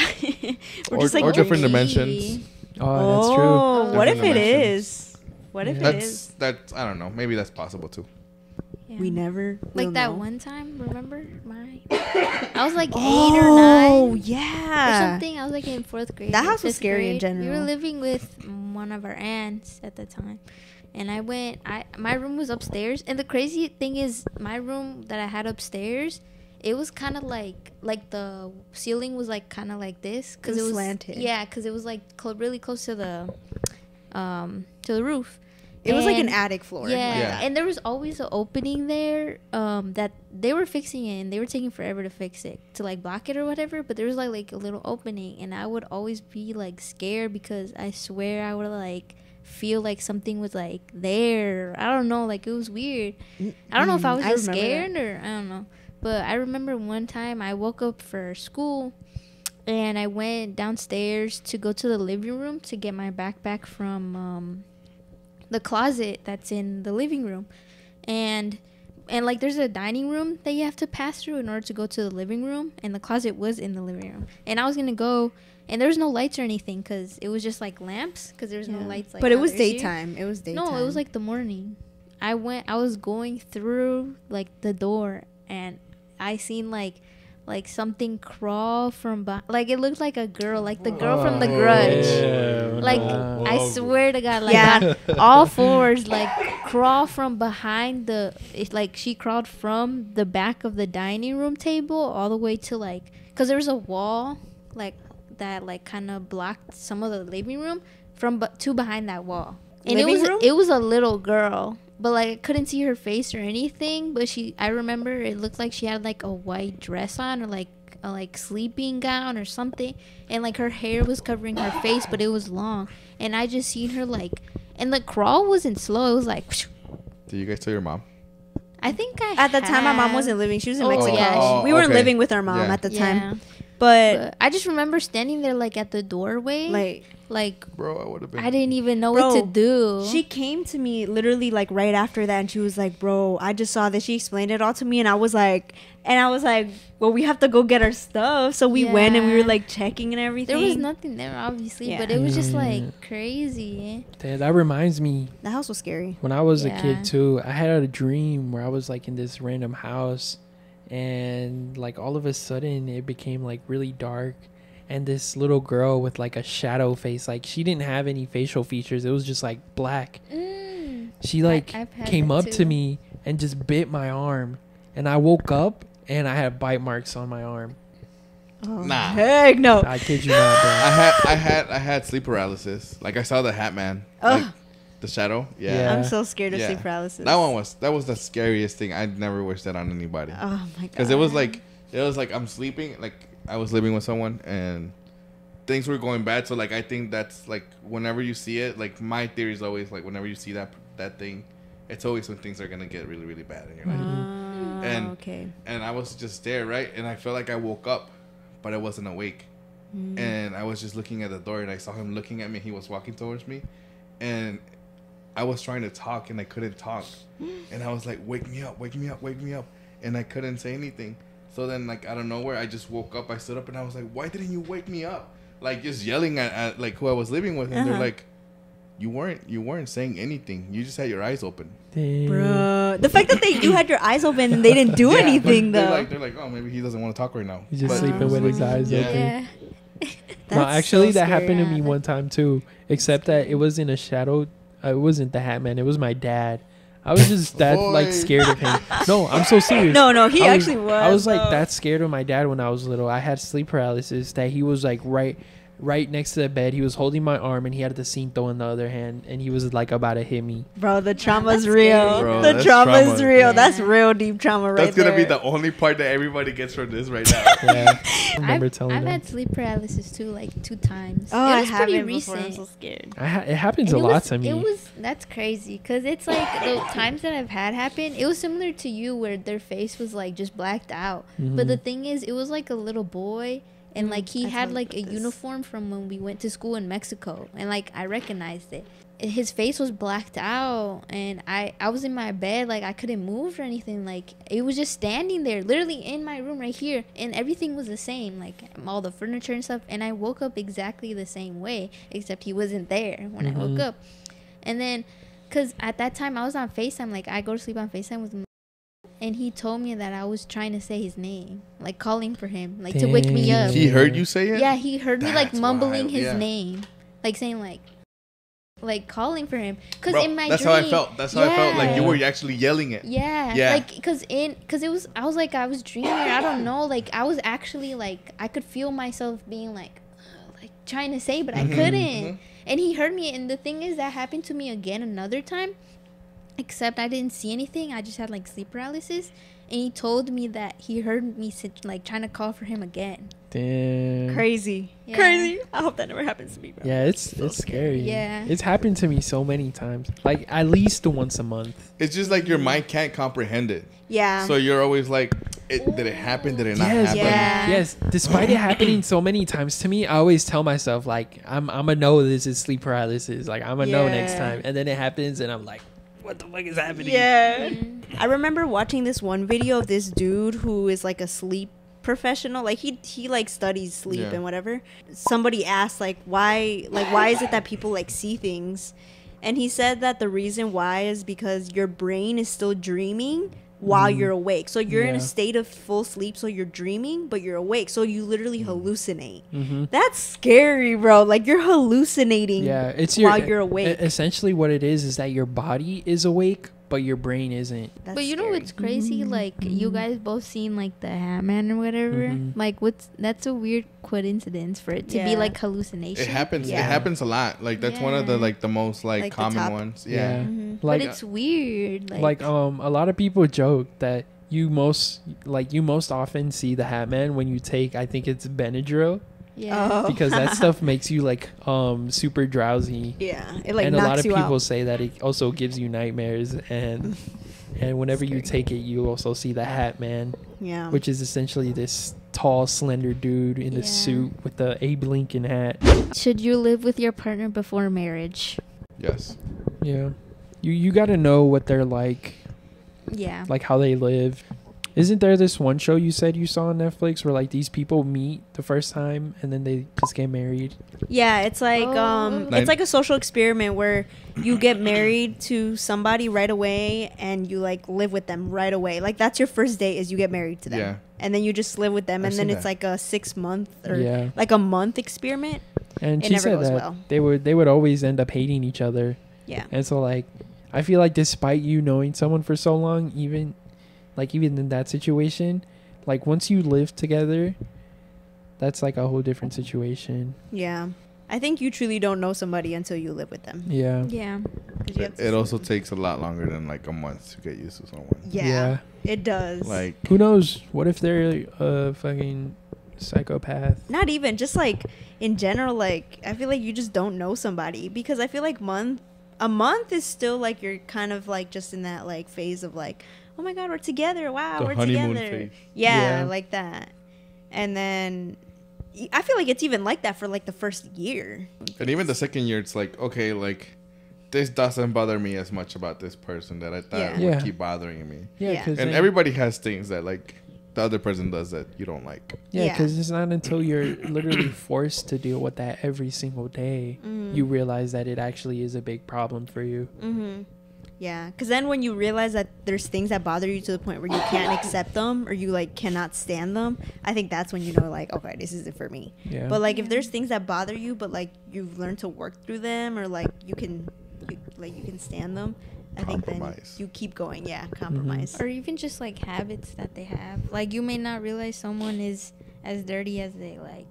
We're Or- just like or different "Okay." dimensions. Oh, that's true. Oh, what if Different it dimensions. is? What if it That's is? that's I don't know. Maybe that's possible too. Yeah. We never Like will that know. one time, remember? I was like 8 or Oh 9 or yeah. something. I was like in 4th grade. That or house was 5th scary in grade. We were general. living with one of our aunts at the time. And my room was upstairs. And the crazy thing is, my room that I had upstairs, it was kind of like the ceiling was like kind of like this. It was slanted. Yeah, because it was like really close to the roof. It was like an And- attic floor. Yeah, Yeah. and there was always an opening there that they were fixing it, and they were taking forever to fix it, to like block it or whatever. But there was like a little opening, and I would always be like scared because I swear I would like feel like something was like there. I don't know, like it was weird. I don't know if I was I just remember scared or I don't know. But I remember one time I woke up for school, and I went downstairs to go to the living room to get my backpack from the closet that's in the living room, and like there's a dining room that you have to pass through in order to go to the living room, and the closet was in the living room, and I was gonna go, and there was no lights or anything because it was just like lamps because there was no Yeah. lights. Like But it how was there's here. daytime. It was daytime. No, it was like the morning. I was going through like the door, and I seen like something crawl from like it looked like a girl, like the girl from The Grudge. Yeah, Like no. I swear to God, like Yeah. on all fours, like crawl from behind like she crawled from the back of the dining room table all the way to like, cause there was a wall like that like kind of blocked some of the living room to behind that wall, and Living room? it was a little girl, but like I couldn't see her face or anything, but I remember it looked like she had like a white dress on or like a like sleeping gown or something, and like her hair was covering her face, but it was long, and I just seen her like, and the crawl wasn't slow, it was like Did you guys tell your mom? I think At the time, my mom have. wasn't living. She was in Oh, Mexico. yeah, we weren't okay. living with our mom Yeah. at the time. Yeah. But, But I just remember standing there like at the doorway, like Bro, I would have been. I didn't even know Bro, what to do. she came to me literally like right after that, and she was like, "Bro, I just saw this." She explained it all to me, and I was like, "Well, we have to go get our stuff." So we went, and we were Yeah. like checking and everything. There was nothing there, obviously, Yeah. but it was just Yeah. like crazy. That reminds me, The house was scary. when I was a Yeah. kid too, I had a dream where I was like in this random house, and like all of a sudden it became like really dark, and this little girl with like a shadow face, like she didn't have any facial features, it was just like black. She like I've had came that up too. to me and just bit my arm, and I woke up and I had bite marks on my arm. Oh, Nah. heck no. I kid you not, bro. I had sleep paralysis. Like I saw the Hat Man, like Ugh. the shadow. Yeah. Yeah. I'm so scared of Yeah. sleep paralysis. That was the scariest thing. I'd never wish that on anybody. Oh my god. Because it was like I'm sleeping, like I was living with someone and things were going bad. So like I think that's like whenever you see it, like my theory is always like whenever you see that thing, it's always when things are gonna get really really bad in your life. And- okay. And I was just there, right? And I felt like I woke up, but I wasn't awake. And I was just looking at the door and I saw him looking at me. He was walking towards me, and I was trying to talk and I couldn't talk. And I was like, wake me up, wake me up, wake me up. And I couldn't say anything. So then like out of nowhere, I just woke up. I stood up and I was like, why didn't you wake me up? Like just yelling at like who I was living with. And they're like, you weren't saying anything. You just had your eyes open. Damn. Bruh. The fact that you had your eyes open and they didn't do Yeah, anything but though. they're like, oh, maybe he doesn't want to talk right now. He's just But- sleeping with his eyes Yeah. open. Yeah. No, That's actually, so that happened to scary. me one time too. Except that it was in a shadow. It wasn't the Hat Man. It was my dad. I was just that like Boy. scared of him. No, I'm so serious. No, he I actually was. I was like though. that scared of my dad when I was little. I had sleep paralysis. That he was like right next to the bed. He was holding my arm and he had the cinto in the other hand, and he was like about to hit me. Bro, the trauma's that's real. scary. Bro, The that's trauma's trauma. real. Yeah. That's real deep trauma right That's gonna be there. the only part that everybody gets from this right now. Yeah, I remember telling I've him. had sleep paralysis too, like 2 times. Oh, it I was pretty haven't before. I'm recent. so scared. It happens And a it lot was- to me. That's crazy because it's like the times that I've had happen. It was similar to you where their face was like just blacked out. But the thing is, it was like a little boy, and like he I had told like a about this. uniform from when we went to school in Mexico, and like I recognized it. His face was blacked out, and I was in my bed, like I couldn't move or anything. Like it was just standing there, literally in my room right here, and everything was the same, like all the furniture and stuff. And I woke up exactly the same way, except he wasn't there when I woke up. And then, cause at that time I was on FaceTime, like I go to sleep on FaceTime with him, and he told me that I was trying to say his name, like calling for him, like to wake me Damn. up. He heard you say it? Yeah, he heard me like That's mumbling wild, his yeah. name, like saying like calling for him. Cause Bro, in my that's dream, how I felt. That's how I felt. Like you Yeah. were actually yelling it. Yeah, Yeah. like cause it was I was like I was dreaming. I don't know. Like I was actually like I could feel myself being like trying to say, but I couldn't. And he heard me. And the thing is, that happened to me again another time. Except I didn't see anything. I just had like sleep paralysis. And he told me that he heard me like trying to call for him again. Damn. Crazy. Yeah. Crazy. I hope that never happens to me, bro. Yeah, it's scary. Yeah. It's happened to me so many times. Like at least once a month. It's just like your mind can't comprehend it. Yeah. So you're always like, did it happen? Did it not Yes, happen? Yeah. yes. Despite it happening so many times to me, I always tell myself like I'm gonna know this is sleep paralysis. Like I'm gonna know next Yeah. time, and then it happens, and I'm like, what the fuck is happening? Yeah. I remember watching this one video of this dude who is like a sleep professional. Like he like studies sleep Yeah. and whatever. Somebody asked like why is it that people like see things? And he said that the reason why is because your brain is still dreaming while you're awake. So you're in a Yeah. state of full sleep, so you're dreaming, but you're awake. So you literally hallucinate. Mm-hmm. That's scary, bro. Like you're hallucinating Yeah, it's while you're awake. Essentially, what it is that your body is awake, but your brain isn't. That's But you know scary. what's crazy? Like you guys both seen like the Hat Man or whatever. Mhm. Like that's a weird coincidence for it to be Yeah. like hallucination. It happens. Yeah. It happens a lot. Like that's one of the Yeah. the most like, Like the common top. ones. Yeah. Mhm. Like but it's weird. like a lot of people joke that you most often see the Hat Man when you take, I think it's Benadryl, yeah. Oh. because that stuff makes you like super drowsy. Yeah, it like and a knocks lot of you people out. say that it also gives you nightmares, and whenever you take it, you also see the Hat Man, Yeah. which is essentially this tall, slender dude in a Yeah. suit with the Abe Lincoln hat. Should you live with your partner before marriage? Yes. Yeah, you got to know what they're like Yeah. how they live. Isn't there this one show you said you saw on Netflix where like these people meet the first time and then they just get married? Yeah, it's like Oh. it's like a social experiment where you get married to somebody right away and you like live with them right away. Like that's your first date is you get married to them. Yeah. And then you just live with them I've and then seen it's that. like a 6 month or Yeah. like a month experiment. And It she never said goes that well. they would always end up hating each other. Yeah. And so like I feel like despite you knowing someone for so long, even like even in that situation, like once you live together, that's like a whole different situation. Yeah. I think you truly don't know somebody until you live with them. Yeah. Yeah. 'Cause you have to It see also them. takes a lot longer than like a month to get used to someone. Yeah, it does. Like, Who knows? What if they're a fucking psychopath? Not even just like in general, like I feel like you just don't know somebody, because I feel like a month is still like you're kind of like just in that like phase of like, oh my god, we're together, wow, The we're honeymoon together. phase. Yeah, Yeah. like that. And then I feel like it's even like that for like the first year. and even the second year, it's like, okay, like this doesn't bother me as much about this person that I thought Yeah. would Yeah. keep bothering me. Yeah, Yeah. because And everybody has things that like the other person does that you don't like. yeah, Yeah. because it's not until you're literally forced to deal with that every single day you realize that it actually is a big problem for you. Mm-hmm. Yeah, because then when you realize that there's things that bother you to the point where you can't accept them or you like cannot stand them, I think that's when you know like, okay, this isn't for me. Yeah. But like if there's things that bother you, but like you've learned to work through them, or like you can stand them, I think then Compromise. you keep going. Yeah, compromise. Or even just like habits that they have. Like you may not realize someone is as dirty as they like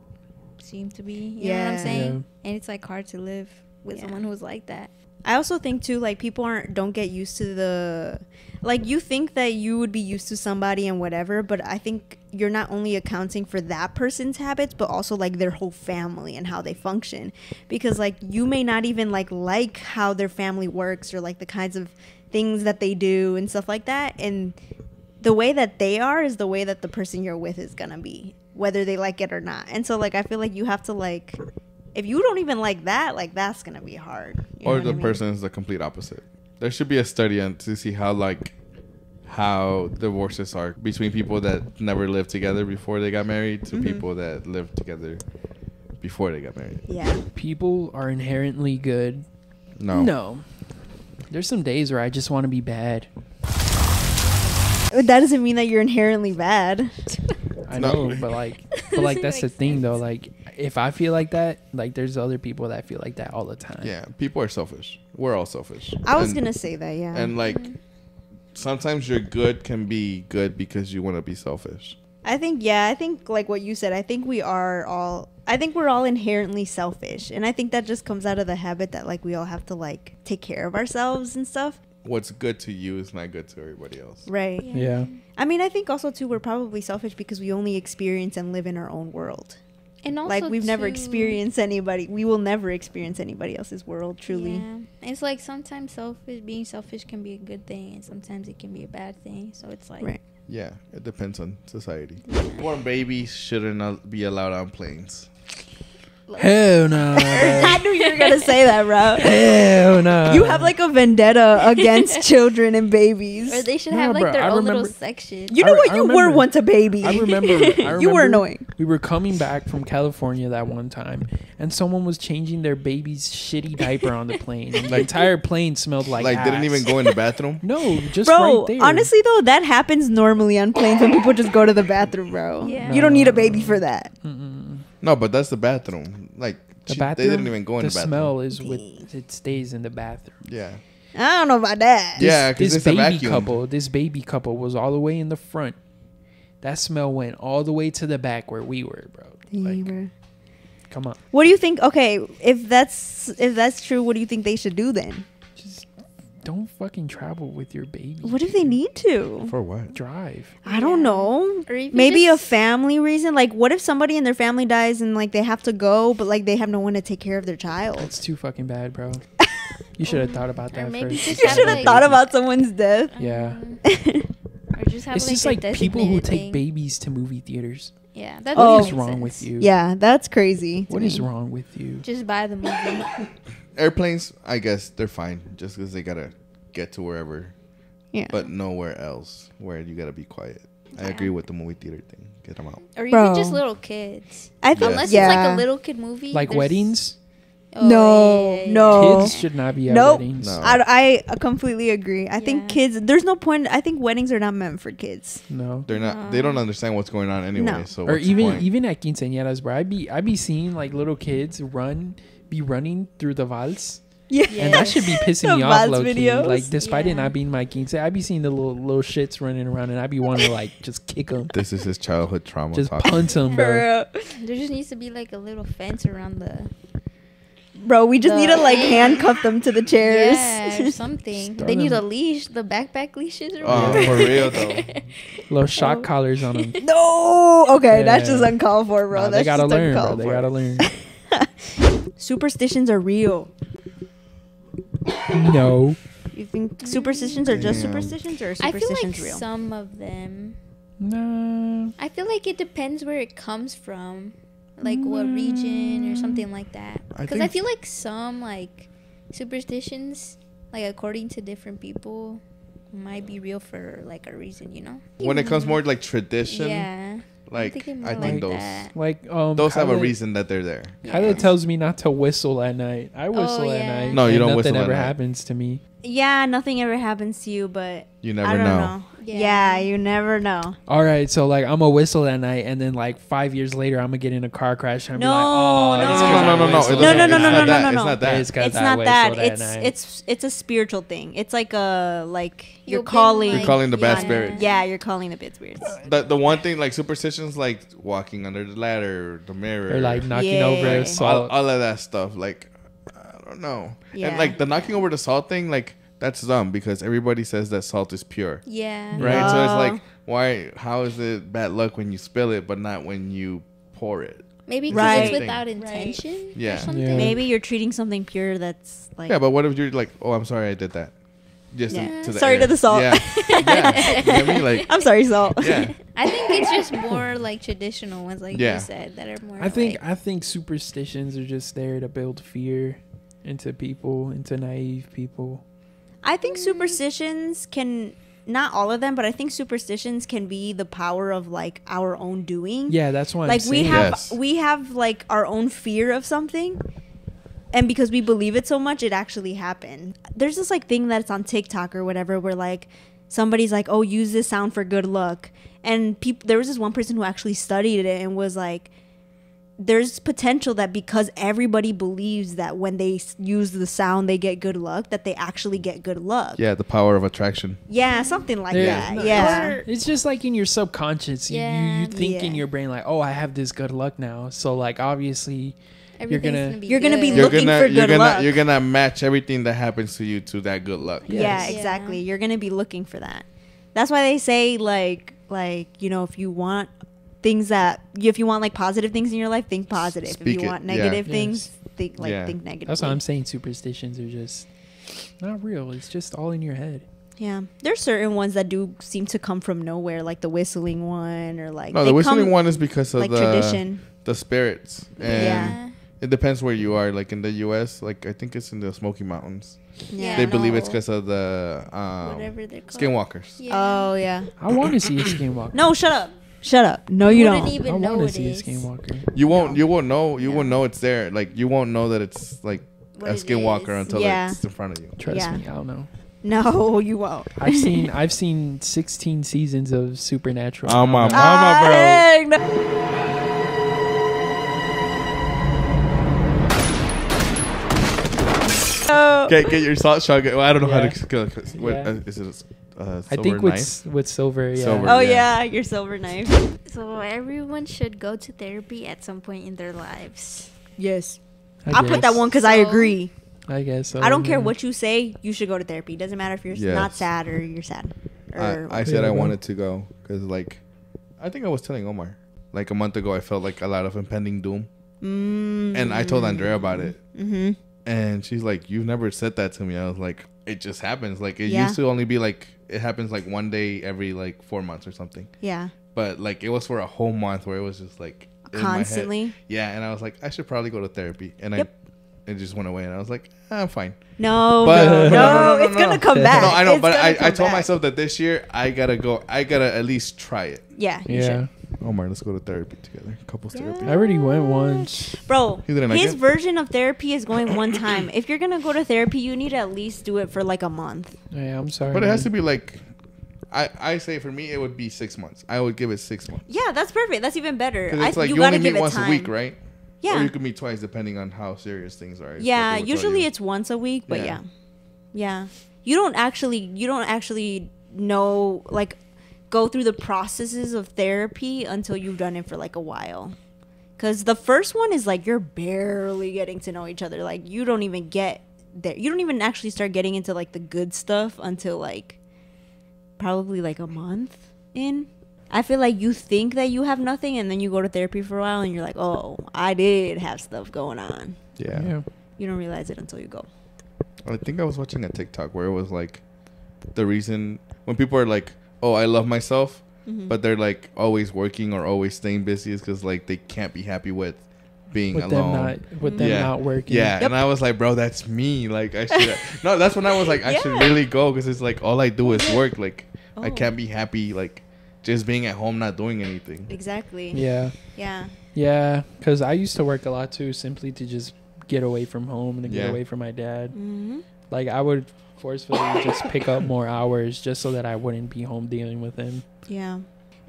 seem to be. You know what I'm Yeah. saying? And it's like hard to live with Yeah. someone who's like that. I also think too, like people don't get used to the, like you think that you would be used to somebody and whatever, but I think you're not only accounting for that person's habits, but also like their whole family and how they function, because like you may not even like how their family works or like the kinds of things that they do and stuff like that, and the way that they are is the way that the person you're with is gonna be, whether they like it or not. And so like I feel like you have to like, if you don't even like that, like that's gonna be hard. You know Or what the I mean? person is the complete opposite. There should be a study on to see how divorces are between people that never lived together before they got married to people that lived together before they got married. Yeah. People are inherently good. No. No. There's some days where I just want to be bad. That doesn't mean that you're inherently bad. I No. know, but like that's the thing though. Like if I feel like that, like there's other people that feel like that all the time. Yeah, people are selfish. We're all selfish. I was And- gonna say that, yeah. And like sometimes your good can be good because you want to be selfish. I think like what you said, I think we're all inherently selfish. And I think that just comes out of the habit that like we all have to like take care of ourselves and stuff. What's good to you is not good to everybody else. Right. Yeah. I mean, I think also too we're probably selfish because we only experience and live in our own world. And also Like we've never too- experienced anybody. We will never experience anybody else's world, truly. Yeah. It's like sometimes being selfish can be a good thing, and sometimes it can be a bad thing. So it's like, Right. Yeah, it depends on society. Born babies shouldn't be allowed on planes. Hell no. I knew you were gonna say that, bro. Hell no. You have like a vendetta against children and babies. or they should No, have like bro, their I own little remember- section. You know what? I You were remember- once a baby. I remember. You were annoying. We were coming back from California that one time, and someone was changing their baby's shitty diaper on the plane. And the entire plane smelled like Like, didn't ass. even go in the bathroom. No, just Bro, right there. honestly though, that happens normally on planes when people just go to the bathroom, bro. Yeah. You don't need a baby for that. No, but that's the bathroom. Like The they bathroom. didn't even go in the bathroom. smell is it stays in the bathroom. Yeah. I don't know about that. Yeah, because This it's a baby vacuum. this baby couple was all the way in the front. That smell went all the way to the back where we were, bro. Like, come on. What do you think? Okay, if that's true, what do you think they should do then? Just don't fucking travel with your baby. What if they need to? For what? Drive? I don't know. Or even Maybe a just- family reason. Like, what if somebody in their family dies and like they have to go, but like they have no one to take care of their child? That's too fucking bad, bro. You should have thought about Or that maybe first. just You have, should have like- thought about someone's death. Yeah. Or just have It's like just a like people who designated take thing. babies to movie theaters. Yeah, that Oh. What doesn't is make wrong sense. with you? Yeah, that's crazy. to What me. is wrong with you? Just buy the movie. Airplanes, I guess they're fine just because they gotta get to wherever, Yeah. but nowhere else where you gotta be quiet. I Yeah. agree with the movie theater thing. Get them out. Or Bro. even just little kids. I think Unless yeah. it's like a little kid movie. Like there's- weddings? Oh, No, yeah, yeah, no. Kids should not be at Nope. weddings. No. I completely agree. I think Yeah. kids. There's no point. I think weddings are not meant for kids. No. They're not. They don't understand what's going on anyway. No. So Or what's the point? even at quinceañeras, bro. I be seeing like little kids be running through the vals, Yeah. And that should be pissing me The off, Vaz low key. videos. Like, despite it Yeah. not being my king, I be seeing the little shits running around, and I be wanting to like just kick them, This is his childhood trauma. just talking. punch them, For bro. real. There just needs to be like a little fence around the Bro, we just need to like handcuff them to the chairs. yeah or something. Start They need them. a leash, the backpack leashes or Oh, whatever. for real though. Little shock collars on them. No. Okay, that's Yeah. just uncalled for, bro. Nah, That's they gotta just learn, bro. uncalled They for. gotta learn. Superstitions are real. No. You think superstitions are just Damn. superstitions, or are I feel superstitions like real? some of them. Nah. I feel like it depends where it comes from, like what region or something like that. I Because I think- feel like some like superstitions, like according to different people, might be real for like a reason, you know? When it comes more to, like tradition, Yeah. like thinking I more think like those that. Like those have a Kyla- reason that they're there. Kyla tells me not to whistle at night. I whistle at yeah. night. No, you and don't nothing whistle at ever night. happens to me. Yeah, nothing ever happens to you, but You I never don't know. know. Yeah. Yeah, you never know. All right, so like I'm a whistle at night, and then like 5 years later, I'm gonna get in a car crash and be No, like, oh, no, it's no, 'cause no, I no, no, no, whistled no, at no, no, night. no, no, that. no, It's no. not that. It's 'cause It's I not that. whistled at night. It's a spiritual thing. It's like a like you're You've been, calling. You're calling the bad yeah. spirits. Yeah, you're calling the bad spirits. The one thing like superstitions like walking under the ladder, the mirror, Or like knocking Yeah. over a Like, salt. all of that stuff. Like I don't know. Yeah. And like the knocking over the salt thing, like that's dumb because everybody says that salt is pure. Yeah. Right? So it's No. like why how is it bad luck when you spill it but not when you pour it? Maybe because Right. it's without intention Yeah. or something. Yeah. Maybe you're treating something pure that's like. Yeah, but what if you're like, "Oh, I'm sorry I did that." Just Yeah. to the Sorry air. to the salt. Yeah. Yeah. You know what I mean? Like I'm sorry, salt. yeah. I think it's just more like traditional ones, like Yeah. you said, that are more. I think like, superstitions are just there to build fear into people, into naive people. I think superstitions can, not all of them, but I think superstitions can be the power of like our own doing. Yeah, that's why. Like I'm we saying. have Yes. we have like our own fear of something, and because we believe it so much, it actually happened. There's this like thing that's on TikTok or whatever where like somebody's like, oh, use this sound for good luck, and people, there was this one person who actually studied it and was like, there's potential that because everybody believes that when they use the sound they get good luck, that they actually get good luck. Yeah, the power of attraction. Yeah, something like There- that. no, Yeah. It's just like in your subconscious. Yeah. You think in Yeah. your brain like, oh, I have this good luck now. So like obviously, everything's gonna- be You're gonna be good. You're looking gonna for you're good gonna luck. you're gonna match everything that happens to you to that good luck. Yes. Yeah, Yeah. exactly. You're gonna be looking for that. That's why they say like you know, if you want things that if you want like positive things in your life, think positive. Speak if you it, want yeah. negative Yes. things, think Yeah. think negative. that's why I'm saying superstitions are just not real. It's just all in your head. Yeah, there's certain ones that do seem to come from nowhere, like the whistling one, or like No, they the whistling come, one is because of like the tradition. the spirits. And Yeah. it depends where you are. Like in the US, like I think it's in the Smoky Mountains. Yeah. They believe it's no. because of the Whatever they're called. skinwalkers. Yeah. Oh yeah. I want to see a skinwalker. No, shut up. Shut up. No, you Wouldn't don't. I even know want to what see a it is. skinwalker. You won't know you No. won't know it's there. Like you won't know that it's like What a it skinwalker is. until Yeah. it's in front of you. Trust Yeah. me, I don't know. No, you won't. I've seen 16 seasons of Supernatural. Oh, my I don't know. mama, bro. Heck no. Oh. Get your salt shot. Well, I don't know how Yeah. to. What, Yeah. is it? I think with silver, yeah. Silver. Oh Yeah. yeah, your silver knife. So everyone should go to therapy at some point in their lives. Yes. I I'll put that guess. one because I So- agree. I guess so. I don't care yeah. what you say. You should go to therapy. Doesn't matter if you're Yes. not sad or you're sad. Or I said Yeah, I bro. wanted to go because like I think I was telling Omar like a month ago I felt like a lot of impending doom, and I told Andrea about it, Mm-hmm. and she's like, "You've never said that to me." I was like, "It just happens. Like it Yeah. used to only be like it happens like one day every like 4 months or something, Yeah. but like it was for a whole month where it was just like in my head. Constantly. Yeah, and I was like, I should probably go to therapy, and Yep. it just went away, and I was like, I'm fine. No, But- no, no, it's gonna come back. No, I know, It's but gonna I come told back. myself that this year I gotta go. I gotta at least try it. Yeah, you Yeah. should. Omar, let's go to therapy together. Couples therapy. I already went once. Bro, You didn't like his it? version of therapy is going one time. If you're gonna go to therapy, you need to at least do it for like a month. Yeah, I'm sorry. But it has to man. be like, I say for me it would be 6 months. I would give it 6 months. Yeah, that's perfect. That's even better. Because it's like you you gotta only give meet it once time. a week, right? Yeah. Or you could meet twice depending on how serious things are. Yeah, What they will tell usually you. it's once a week, but Yeah. yeah. You don't actually know, like, go through the processes of therapy until you've done it for like a while. Cuz the first one is like you're barely getting to know each other. Like you don't even get there. You don't even actually start getting into like the good stuff until like probably like a month in. I feel like you think that you have nothing and then you go to therapy for a while and you're like, "Oh, I did have stuff going on." Yeah. You don't realize it until you go. I think I was watching a TikTok where it was like the reason when people are like, "Oh, I love myself," but they're like always working or always staying busy is because like they can't be happy with being with alone. them not working. Yeah, Yep. and I was like, bro, that's me. Like I should. No, that's when I was like, I should really go because it's like all I do is work. Like I Oh. can't be happy like just being at home not doing anything. Exactly. Yeah. Yeah. Yeah, because I used to work a lot too, simply to just get away from home and to get Yeah. away from my dad. Mm-hmm. Like I would forcefully just pick up more hours just so that I wouldn't be home dealing with him. Yeah.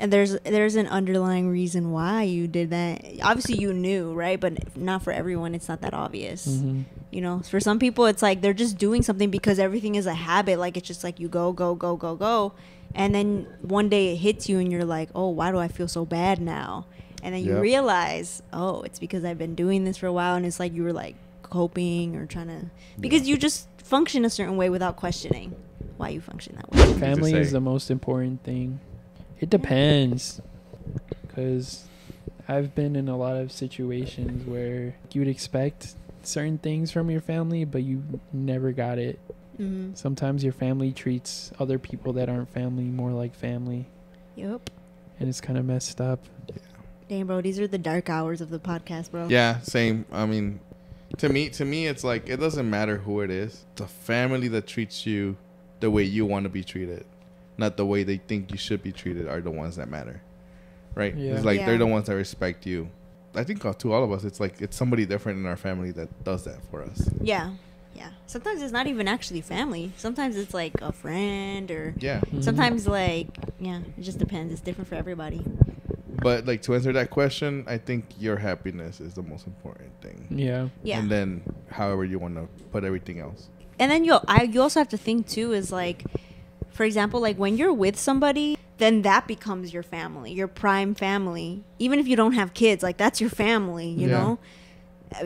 And there's an underlying reason why you did that. Obviously you knew, right? But not for everyone. It's not that obvious. Mm-hmm. You know, for some people it's like they're just doing something because everything is a habit. Like it's just like you go, go, go, go, go. And then one day it hits you and you're like, oh, why do I feel so bad now? And then you Yep. realize, oh, it's because I've been doing this for a while. And it's like you were like coping or trying to, because you just function a certain way without questioning why you function that way. Family say. is the most important thing. It depends, because I've been in a lot of situations where you'd expect certain things from your family, but you never got it. Mm-hmm. Sometimes your family treats other people that aren't family more like family, Yep. and it's kind of messed up. Damn, bro, these are the dark hours of the podcast, bro. Yeah, same. I mean, to me, it's like it doesn't matter who it is. The family that treats you the way you want to be treated, not the way they think you should be treated, are the ones that matter, right? Yeah. It's like Yeah. they're the ones that respect you. I think to all of us, it's like it's somebody different in our family that does that for us. Yeah. Yeah. Sometimes it's not even actually family. Sometimes it's like a friend or Yeah, Mhm. sometimes like, yeah, it just depends. It's different for everybody. but like to answer that question, I think your happiness is the most important thing. Yeah. Yeah. And then however you want to put everything else. And then you also have to think too is like, for example, like when you're with somebody, then that becomes your family, your prime family. Even if you don't have kids, like that's your family, you Yeah. know?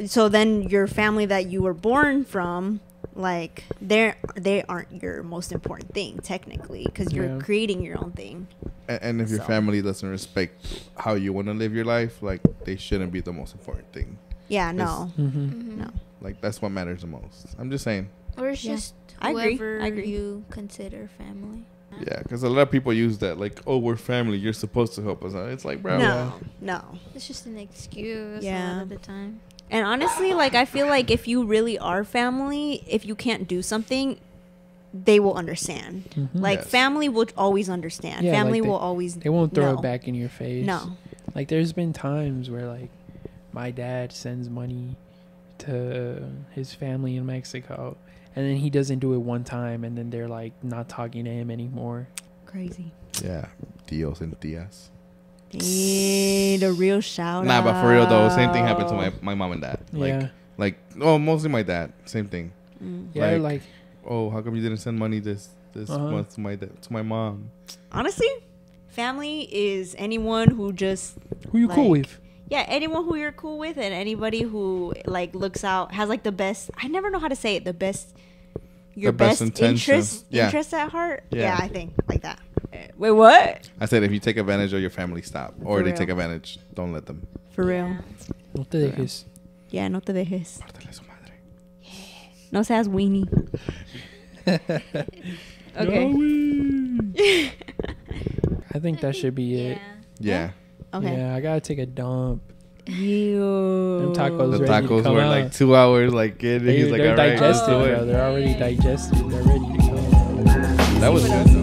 So then your family that you were born from, like they aren't your most important thing technically because you're Yeah. creating your own thing. And if your So. family doesn't respect how you want to live your life, like they shouldn't be the most important thing. Yeah, no. Mm-hmm. No. Like that's what matters the most. I'm just saying. Or it's Yeah. just I agree. whoever I agree. you consider family. Yeah, because a lot of people use that like, oh, we're family. You're supposed to help us out. It's like, bro. No. No. It's just an excuse a Yeah. lot of the time. And honestly, like I feel like if you really are family, if you can't do something, they will understand. Mhm. Like Yes. family will always understand. Yeah, Family like will always. They won't throw know. it back in your face. No. Like there's been times where like my dad sends money to his family in Mexico, and then he doesn't do it one time, and then they're like not talking to him anymore. Crazy. Yeah. Tios and tias. Hey, the real shout Nah, out. but for real though, same thing happened to my mom and dad. Yeah. Like mostly my dad. Same thing. Mm. Yeah, Like- like Oh, how come you didn't send money this Uh-huh. month to my mom? Honestly, family is anyone who just who you cool like- with? yeah, anyone who you're cool with and anybody who like looks out has like the best. I never know how to say it. The best. Your The best best intention. interest Yeah. interest at heart. Yeah. Yeah, I think like that. Wait, what? I said if you take advantage of your family, stop. Or For they real. take advantage, don't let them. For real. No te dejes. Yeah, no te dejes. Pártele su madre. No seas weenie. Okay. I think that should be it. Yeah. Okay. Yeah, I gotta take a dump. You. Them tacos The ready to tacos come were out. like 2 hours. Like it. He's like, They're all right, let's digested, do bro. it. They're already digested. They're ready to go. That was good.